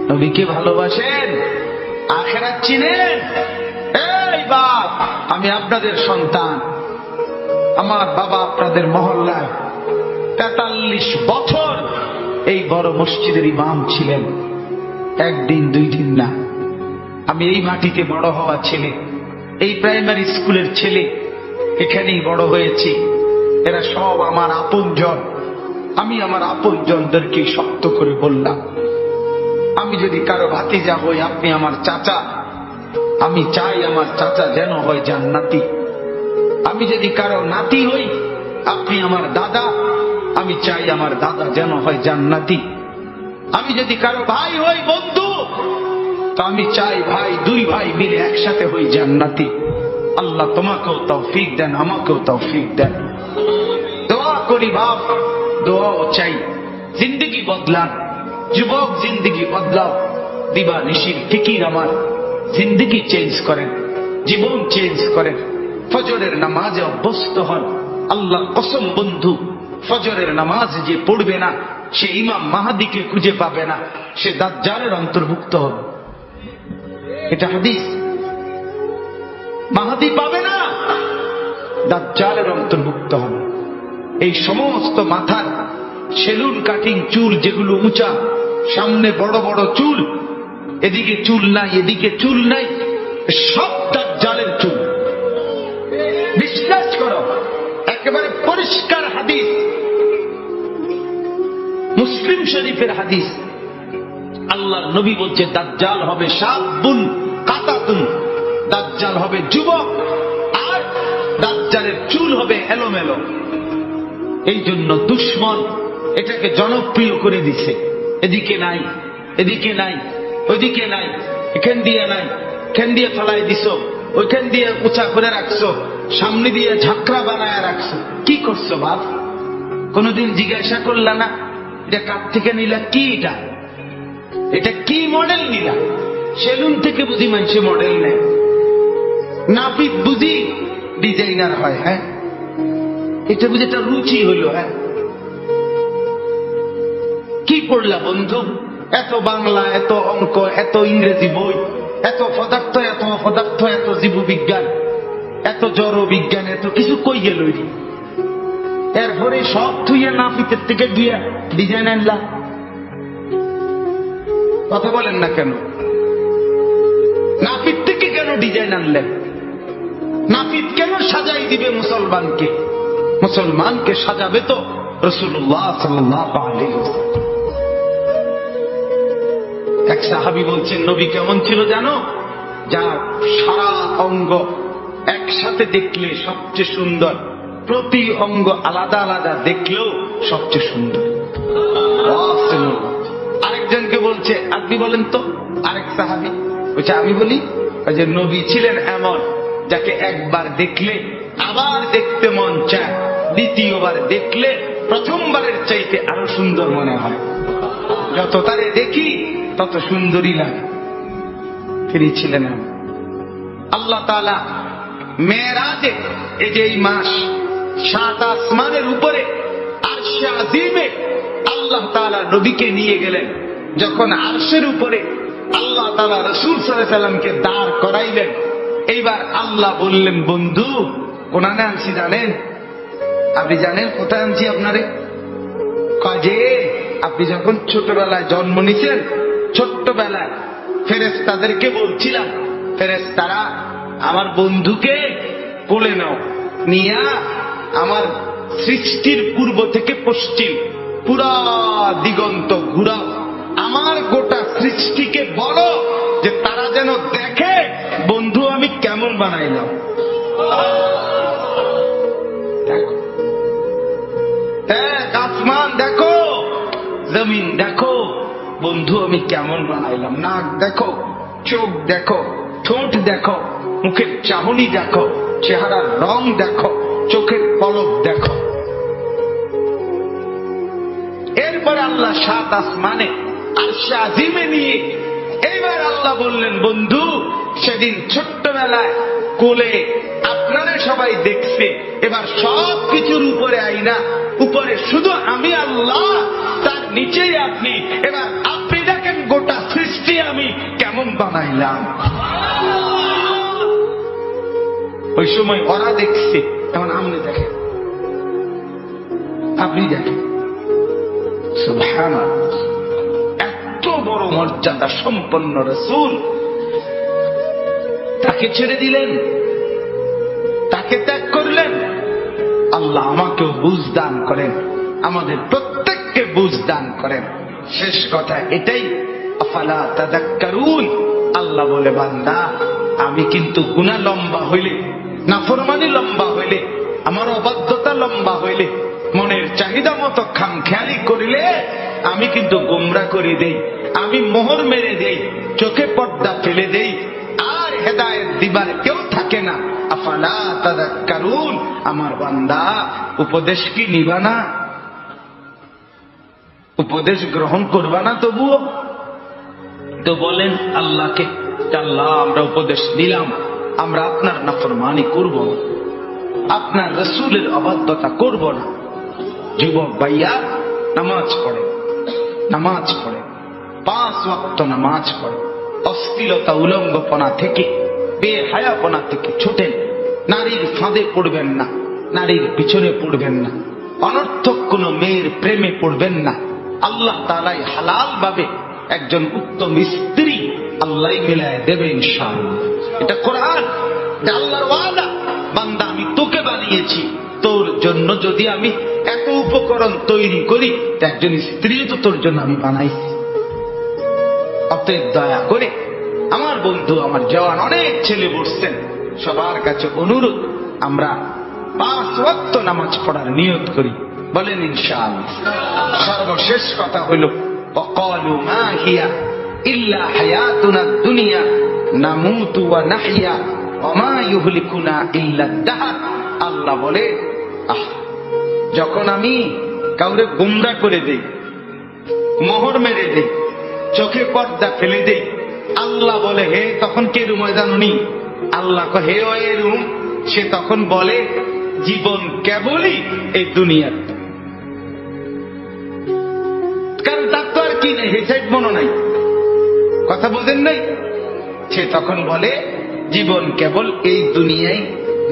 নবীকে ভালোবাসেন, আখিরাত চিনেন? এই বাপ, আমি আপনাদের সন্তান, আমার বাবা আপনাদের মহল্লায় ৪৩ বছর এই বড় মসজিদের ইমাম ছিলেন, একদিন দুই দিন না। আমি এই মাটিতে বড় হওয়া ছেলে, এই প্রাইমারি স্কুলের ছেলে, এখানেই বড় হয়েছি। এরা সব আমার আপনজন। আমি আমার আপনজনদেরকে শক্ত করে বললাম, আমি যদি কারো ভাতিজা হই, আপনি আমার চাচা। আমি চাই আমার চাচা যেন হয় জান্নাতি। আমি যদি কারো নাতি হই, আপনি আমার দাদা। আমি চাই আমার দাদা যেন হয় জান্নাতি। আমি যদি কারো ভাই হই, বন্ধু, তো আমি চাই ভাই, দুই ভাই মিলে একসাথে হই জান্নাতি। আল্লাহ তোমাকেও তৌফিক দেন, আমাকেও তৌফিক দেন। দোয়া করি বাপ, দোয়াও চাই। জিন্দগি বদলান যুবক, জিন্দগি বদলাও। দিবা নিশির ফিকির আমার, জিন্দগি চেঞ্জ করেন, জীবন চেঞ্জ করেন। ফজরের নামাজে অভ্যস্ত হন। আল্লাহ কসম বন্ধু, ফজরের নামাজ যে পড়বে না, সে ইমাম মাহাদিকে খুঁজে পাবে না, সে দাজ্জালের অন্তর্ভুক্ত হবে। এটা হাদিস। মাহাদি পাবে না, দাজ্জালের অন্তর্ভুক্ত হবে। এই সমস্ত মাথার সেলুন কাটিং চুল যেগুলো উঁচা, সামনে বড় বড় চুল, এদিকে চুল নাই, এদিকে চুল নাই, সব দাজ্জালের চুল। বিশ্বাস করো, একেবারে পরিষ্কার হাদিস, মুসলিম শরীফের হাদিস। আল্লাহর নবী বলছে দাজ্জাল হবে শাবুন কাতাতুন, দাজ্জাল হবে যুবক, আর দাজ্জালের চুল হবে এলোমেলো। এই জন্য দুশ্মন এটাকে জনপ্রিয় করে দিছে। এদিকে নাই, এদিকে নাই, ওইদিকে নাই, এখান দিয়ে নাই, এখান দিয়ে ফেলাই দিছ, ওইখান দিয়ে উঁচা করে রাখছো, সামনে দিয়ে ঝাঁকড়া বানায় রাখছো। কি করছো বাপ? কোনদিন জিজ্ঞাসা করলা না এটা কার থেকে নিলা? কি এটা? এটা কি মডেল নিলা? সেলুন থেকে বুঝি মানুষে মডেল নেয়, নাপিত বুঝি ডিজাইনার হয়। হ্যাঁ, এটা বুঝি একটা রুচি হইল। হ্যাঁ, কি পড়লা বন্ধু? এত বাংলা, এত অঙ্ক, এত ইংরেজি বই, এত পদার্থ, এত অপদার্থ, এত জীববিজ্ঞান, এত জড় বিজ্ঞান, এত কিছু কই গেল? এরপরে সব থুইয়া নাপিতের থেকে দুইয়া ডিজাইন আনলা। কথা বলেন না কেন? নাপিত থেকে কেন ডিজাইন আনলেন? নাপিত কেন সাজাই দিবে মুসলমানকে? মুসলমানকে সাজাবে তো রাসূলুল্লাহ সাল্লাল্লাহু আলাইহি ওয়াসাল্লাম। এক সাহাবী বলছেন, নবী কেমন ছিল জানো? যার সারা অঙ্গ একসাথে দেখলে সবচেয়ে সুন্দর, প্রতি অঙ্গ আলাদা আলাদা দেখলেও সবচেয়ে সুন্দর। আরেকজনকে বলছে, আপনি বলেন তো। আরেক সাহাবী বলছে, আমি বলি যে নবী ছিলেন এমন যাকে একবার দেখলে আবার দেখতে মন চায়, দ্বিতীয়বার দেখলে প্রথমবারের চাইতে আরো সুন্দর মনে হয়। যত তারে দেখি তত সুন্দরী লাগে। তিনি ছিলেন এমন। আল্লাহ তাআলা মেরাজে, এই যে এই মাস, 7 আসমানের উপরে আরশে আজিমে আল্লাহ তাআলা নবীকে নিয়ে গেলেন। যখন আরশের উপরে আল্লাহ তাআলা রাসূল সাল্লাল্লাহু আলাইহি সাল্লামকে দাঁড় করাইলেন, এইবার আল্লাহ বললেন, বন্ধু কোনানে আনছি জানেন? আপনি জানেন কোথায় আনছি আপনারে? কাজে আপনি যখন ছোটবেলায় জন্ম নিছেন, ছোট্টবেলায় ফেরেশতাদেরকে বলছিলাম, ফেরেশতারা আমার বন্ধুকে কোলে নাও, নিয়া আমার সৃষ্টির পূর্ব থেকে পশ্চিম পুরা দিগন্ত ঘুরাও, আমার গোটা সৃষ্টিকে বলো যে তারা যেন দেখে বন্ধু আমি কেমন বানাইলাম। আসমান দেখো, জমিন দেখো, বন্ধু আমি কেমন বানাইলাম। নাক দেখো, চোখ দেখো, ঠোঁট দেখো, মুখের চাহনি দেখো, চেহারার রং দেখো, চোখের পলক দেখো। এরপরে আল্লাহ 7 আসমানে আরশে আজিমে নিয়ে এইবার আল্লাহ বললেন, বন্ধু সেদিন ছোট্টবেলায় কোলে আপনারা সবাই দেখছে, এবার সব কিছুর উপরে আইনা, উপরে শুধু আমি আল্লাহ, তার নিচেই আপনি। এবার আপনি দেখেন গোটা সৃষ্টি আমি কেমন বানাইলাম। ওই সময় ওরা দেখছে, এখন আপনি দেখেন, আপনি দেখেন। সুবহানাল্লাহ, এত বড় মর্যাদা সম্পন্ন রাসূল, তাকে ছেড়ে দিলেন, তাকে ত্যাগ করলেন। আল্লাহ আমাকেও বুঝ দান করেন, আমাদের প্রত্যেককে বুঝ দান করেন। শেষ কথা এটাই, আফালা তাযাক্কারুন। আল্লাহ বলে, বান্দা আমি কিন্তু গুনাহ লম্বা হইলে, নাফরমানি লম্বা হইলে, আমার অবাধ্যতা লম্বা হইলে, মনের চাহিদা মতো খামখেয়ালি করিলে আমি কিন্তু গোমরা করে দেই, আমি মোহর মেরে দেই, চোখে পর্দা ফেলে দেই, আর হেদায়েত দিবার কেউ থাকে না। আফালা তাযাক্কারুন। আমার বান্দা উপদেশ কি নিবা না? উপদেশ গ্রহণ করবা না? তবুও তো বলেন আল্লাহকে, আল্লাহ আমরা উপদেশ নিলাম, আমরা আপনার নাফরমানি করব না, আপনার রাসূলের অবাধ্যতা করব না। যুবক ভাইয়া, নামাজ পড়ে, নামাজ পড়ে, 5 ওয়াক্ত নামাজ পড়ে, অশ্লীলতা উলঙ্গপনা থেকে, বেহায়াপনা থেকে ছুটেন। নারীর ফাঁদে পড়বেন না, নারীর পিছনে পড়বেন না, অনর্থক কোন মেয়ের প্রেমে পড়বেন না। আল্লাহ তাআলাই হালাল ভাবে একজন উত্তম স্ত্রী আল্লাহ মিলায় দেবে ইনশাআল্লাহ। এটা কোরআন, এটা আল্লাহর ওয়াদা। বান্দা আমি তোকে বানিয়েছি, তোর জন্য যদি আমি এত উপকরণ তৈরি করি, একজন স্ত্রীও তো তোর জন্য আমি বানাইছি। অতএব দয়া করে আমার বন্ধু, আমার জওয়ান অনেক ছেলে বসছেন, সবার কাছে অনুরোধ, আমরা 5 ওয়াক্ত নামাজ পড়ার নিয়ত করি, বলেন ইনশাআল্লাহ। সর্বশেষ কথা হইল, ওয়াকালু মা হিয়া ইল্লা হায়াতুনা দুনিয়া নামুতু ওয়া নাহইয়া ওয়া মা ইউহলিকুনা ইল্লা দাহর। আল্লাহ বলে, যখন আমি কাউরে গুমরা করে দেই, মোহর মেরে দেই, চোখে পর্দা ফেলে দেই, আল্লাহ বলে, হে তখন কে রুম জানি? আল্লাহ হে ওই রুম। সে তখন বলে, জীবন কেবলই এই দুনিয়ার, কারণ তার তো আর কি নেই, হেসাইড মনে নাই, কথা বোঝেন নাই। সে তখন বলে, জীবন কেবল এই দুনিয়ায়,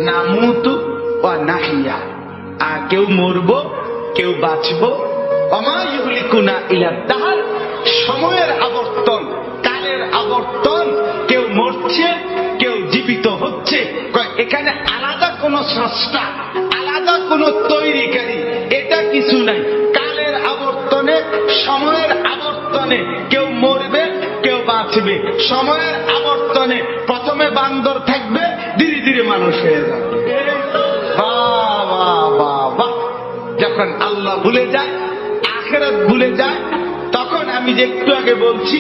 নামুতু ওয়া নাহিয়া, আর কেউ মরবো, কেউ বাঁচবো, ওমা ইউহলিকুনা ইল্লা দাহর, সময়ের আবর্তন, কালের আবর্তন, কেউ মরছে, কেউ জীবিত হচ্ছে। এখানে আলাদা কোন স্রষ্টা, আলাদা কোন তৈরিকারী, এটা কিছু নাই। কালের আবর্তনে, সময়ের আবর্তনে কেউ মরবে, কেউ বাঁচবে। সময়ের আবর্তনে প্রথমে বান্দর থাকবে, ধীরে ধীরে মানুষ হয়ে যাবে। বাহ বাহ বাহ বাহ। যখন আল্লাহ ভুলে যায়, আখিরাত ভুলে যায়, তখন আমি যে একটু আগে বলছি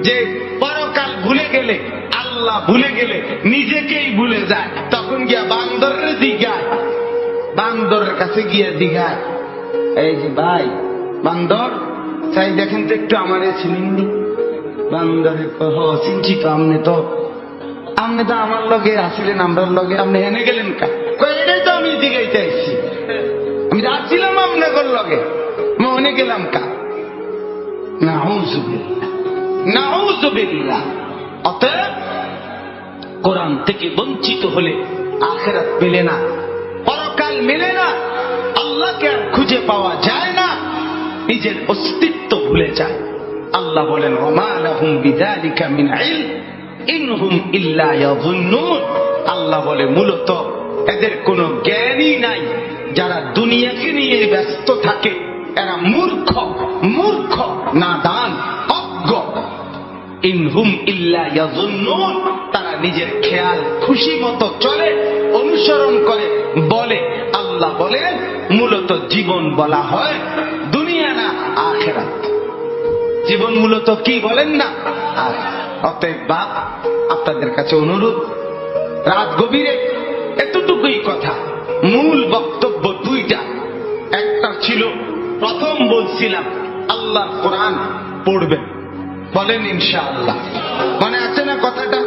যে পরকাল ভুলে গেলে, আল্লাহ ভুলে গেলে, নিজেকেই ভুলে যায়, তখন গিয়া বান্দরের দিঘায়, বান্দরের কাছে গিয়ে দিঘায়, এই যে ভাই বান্দর, চাই দেখেন তো একটু আমারে চিনেননি? বান্দরে চিনছি তো, আপনি তো আমার লগে আসিলেন, আমরার লগে, আপনি এনে গেলেন কা? এটাই তো আমি দিঘাইতে আসছি, আমি আসছিলাম আপনাদের লগে, মনে গেলাম কা? নাউযুবিল্লাহ, নাউযুবিল্লাহ। অতএব কোরআন থেকে বঞ্চিত হলে আখিরাত পেলে না, পরকাল মেলে না, আল্লাহকে আর খুঁজে পাওয়া যায় না, নিজের অস্তিত্ব ভুলে যায়। আল্লাহ বলেন, ওমা লাহুম বিযালিকা মিন ইলম ইনহুম ইল্লা ইয়াযুন্নুন। আল্লাহ বলে, মূলত এদের কোনো জ্ঞানই নাই। যারা দুনিয়াকে নিয়ে ব্যস্ত থাকে এরা মূর্খ, মূর্খ, নাদান, অজ্ঞ। ইনহুম ইল্লা ইয়াযুন্নুন, তারা নিজের খেয়াল খুশি মতো চলে, অনুসরণ করে, বলে। আল্লাহ বলেন, মূলত জীবন বলা হয় দুনিয়া না আখিরাত। জীবন মূলত কি বলেন না? অতএব বাপ, আপনাদের কাছে অনুরোধ, রাত গভীরে এতটুকুই কথা। মূল বক্তব্য 2টা। একটা ছিল, প্রথম বলছিলাম আল্লাহ কোরআন পড়বেন, বলেন ইনশাআল্লাহ। মনে আছে না কথাটা?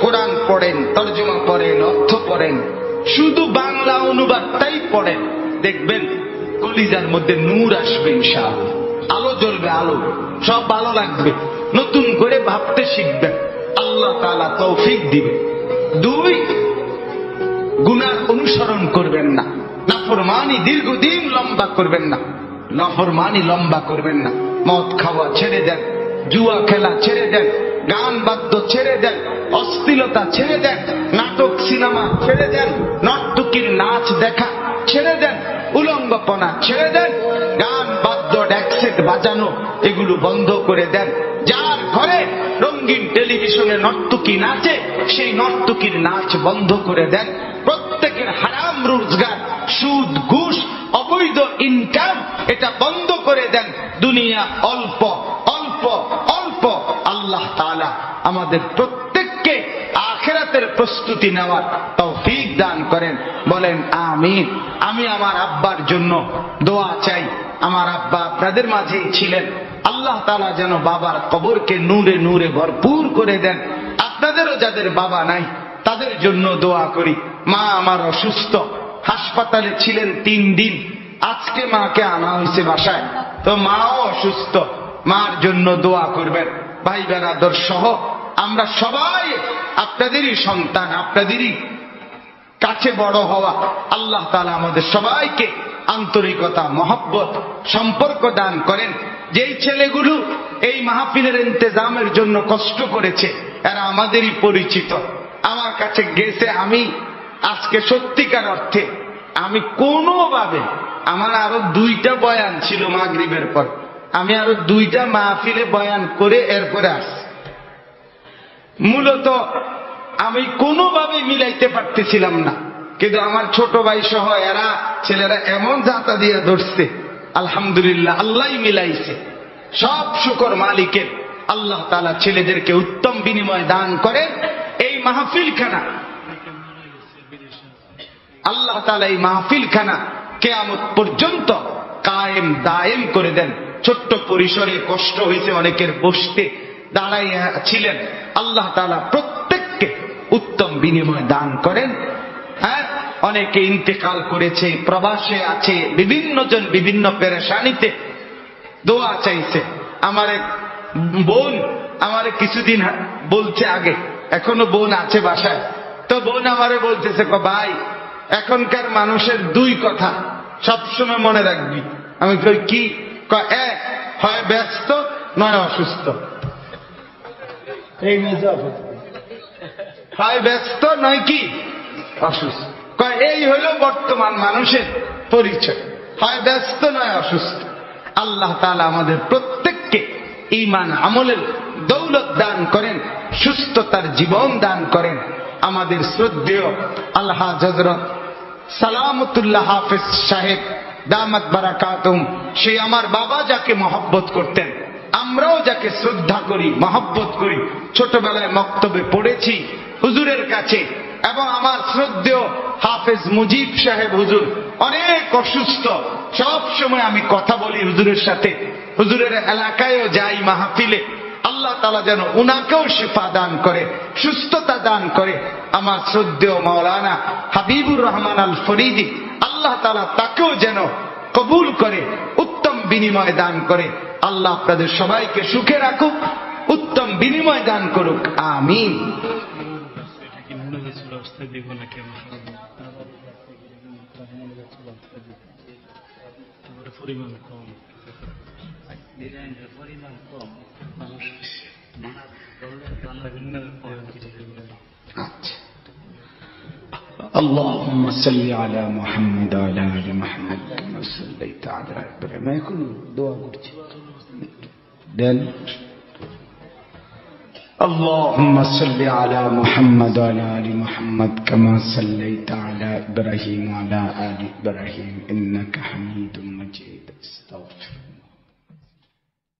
কোরআন পড়েন, তর্জমা পড়েন, অর্থ পড়েন, শুধু বাংলা অনুবাদটাই পড়েন, দেখবেন কলিজার মধ্যে নূর আসবে ইনশাআল্লাহ, আলো জ্বলবে, আলো, সব ভালো লাগবে, নতুন করে ভাবতে শিখবেন, আল্লাহ তাআলা তৌফিক দিবে। 2, গুনার অনুসরণ করবেন না, নাফরমানি দীর্ঘদিন লম্বা করবেন না, নাফরমানি লম্বা করবেন না, মদ খাওয়া ছেড়ে দেন, জুয়া খেলা ছেড়ে দেন, গান বাদ্য ছেড়ে দেন, অশ্লীলতা ছেড়ে দেন, নাটক সিনেমা ছেড়ে দেন, নর্তকীর নাচ দেখা ছেড়ে দেন, উলঙ্গপনা ছেড়ে দেন, গান বাদ্য ড্যাকসেট বাজানো এগুলো বন্ধ করে দেন। যার ঘরে রঙিন টেলিভিশনে নর্তকী নাচে সেই নর্তকীর নাচ বন্ধ করে দেন। প্রত্যেকের হারাম রোজগার, সুদ, ঘুষ, অবৈধ ইনকাম এটা বন্ধ করে দেন। দুনিয়া অল্প অল্প অল্প। আল্লাহ তাআলা আমাদের প্রত্যেককে আখিরাতের প্রস্তুতি নেওয়ার তৌফিক দান করেন, বলেন আমিন। আমি আমার আব্বার জন্য দোয়া চাই। আমার আব্বা আপনাদের মাঝেই ছিলেন, আল্লাহ তাআলা যেন বাবার কবরকে নূরে নূরে ভরপুর করে দেন। আপনাদেরও যাদের বাবা নাই তাদের জন্য দোয়া করি। মা আমার অসুস্থ, হাসপাতালে ছিলেন 3 দিন, আজকে মাকে আনা হয়েছে বাসায়, তো মাও অসুস্থ, মার জন্য দোয়া করবেন। ভাই বেরাদর সহ আমরা সবাই আপনাদেরই সন্তান, আপনাদেরই কাছে বড় হওয়া। আল্লাহ তাআলা আমাদের সবাইকে আন্তরিকতা, মহব্বত, সম্পর্ক দান করেন। যেই ছেলেগুলো এই মাহফিলের ইন্তজামের জন্য কষ্ট করেছে এরা আমাদেরই পরিচিত। আমার কাছে গেছে, আমি আজকে সত্যিকার অর্থে আমি কোনোভাবে, আমার আরো 2টা বয়ান ছিল মাগরিবের পর, আমি আরো 2টা মাহফিলে বয়ান করে এরপরে আসছি। মূলত আমি কোনোভাবে মিলাইতে পারতেছিলাম না, কিন্তু আমার ছোট ভাই সহ এরা ছেলেরা এমন জাতা দিয়ে ধরছে, আলহামদুলিল্লাহ আল্লাহই মিলাইছে। সব শুকর মালিকের। আল্লাহ তাআলা ছেলেদেরকে উত্তম বিনিময় দান করেন। এই মাহফিলখানা আল্লাহ তাআলা এই মাহফিলখানা কিয়ামত পর্যন্ত কায়েম দায়েম করে দেন। ছোট্ট পরিসরে কষ্ট হয়েছে অনেকের, বসতে দাঁড়াইয়া ছিলেন। আল্লাহ তাআলা প্রত্যেককে উত্তম বিনিময় দান করেন। হ্যাঁ, অনেকে ইন্তেকাল করেছে, প্রবাসে আছে, বিভিন্ন জন বিভিন্ন পেরেশানিতে দোয়া চাইছে। আমার এক বোন আমারে কিছুদিন বলছে, আগে এখনো বোন আছে বাসায়, তো বোন আমারে বলতেছে, ভাই এখনকার মানুষের 2 কথা সবসময় মনে রাখবি। আমি কই কি? এক, হয় ব্যস্ত নয় অসুস্থ। হয় ব্যস্ত নয় কি অসুস্থ। এই হলো বর্তমান মানুষের পরিচয়, হয় ব্যস্ত নয় অসুস্থ। আল্লাহ তাআলা আমাদের প্রত্যেককে ঈমান আমলের দৌলত দান করেন, সুস্থতার জীবন দান করেন। আমাদের শ্রদ্ধেয় আলহাজ হযরত সালামতুল্লাহ হাফেজ সাহেব দামাত বারাকাতুহুম, সেই আমার বাবা যাকে মহব্বত করতেন, আমরাও যাকে শ্রদ্ধা করি, মহব্বত করি, ছোটবেলায় মক্তবে পড়েছি হুজুরের কাছে। এবং আমার শ্রদ্ধেয় হাফেজ মুজিব সাহেব হুজুর অনেক অসুস্থ, সব সময় আমি কথা বলি হুজুরের সাথে, হুজুরের এলাকায়ও যাই মাহফিলে। আল্লাহ তাআলা যেন উনাকেও শিফা দান করে, সুস্থতা দান করে। আমার শ্রদ্ধেয় মাওলানা হাবিবুর রহমান আল ফরিদি, আল্লাহ তাআলা তাকেও যেন কবুল করে, উত্তম বিনিময় দান করে। আল্লাহ আপনাদের সবাইকে সুখে রাখুক, উত্তম বিনিময় দান করুক, আমিন। পরিমাণ কম, পরিমাণ কম মানুষ। اللهم صل على محمد وعلى ال محمد كما صليت على ابراهيم। ما يكون دعاء করছি দেন। اللهم صل على محمد وعلى ال محمد كما صليت على ابراهيم وعلى ال ابراهيم انك حميد مجيد. استغفر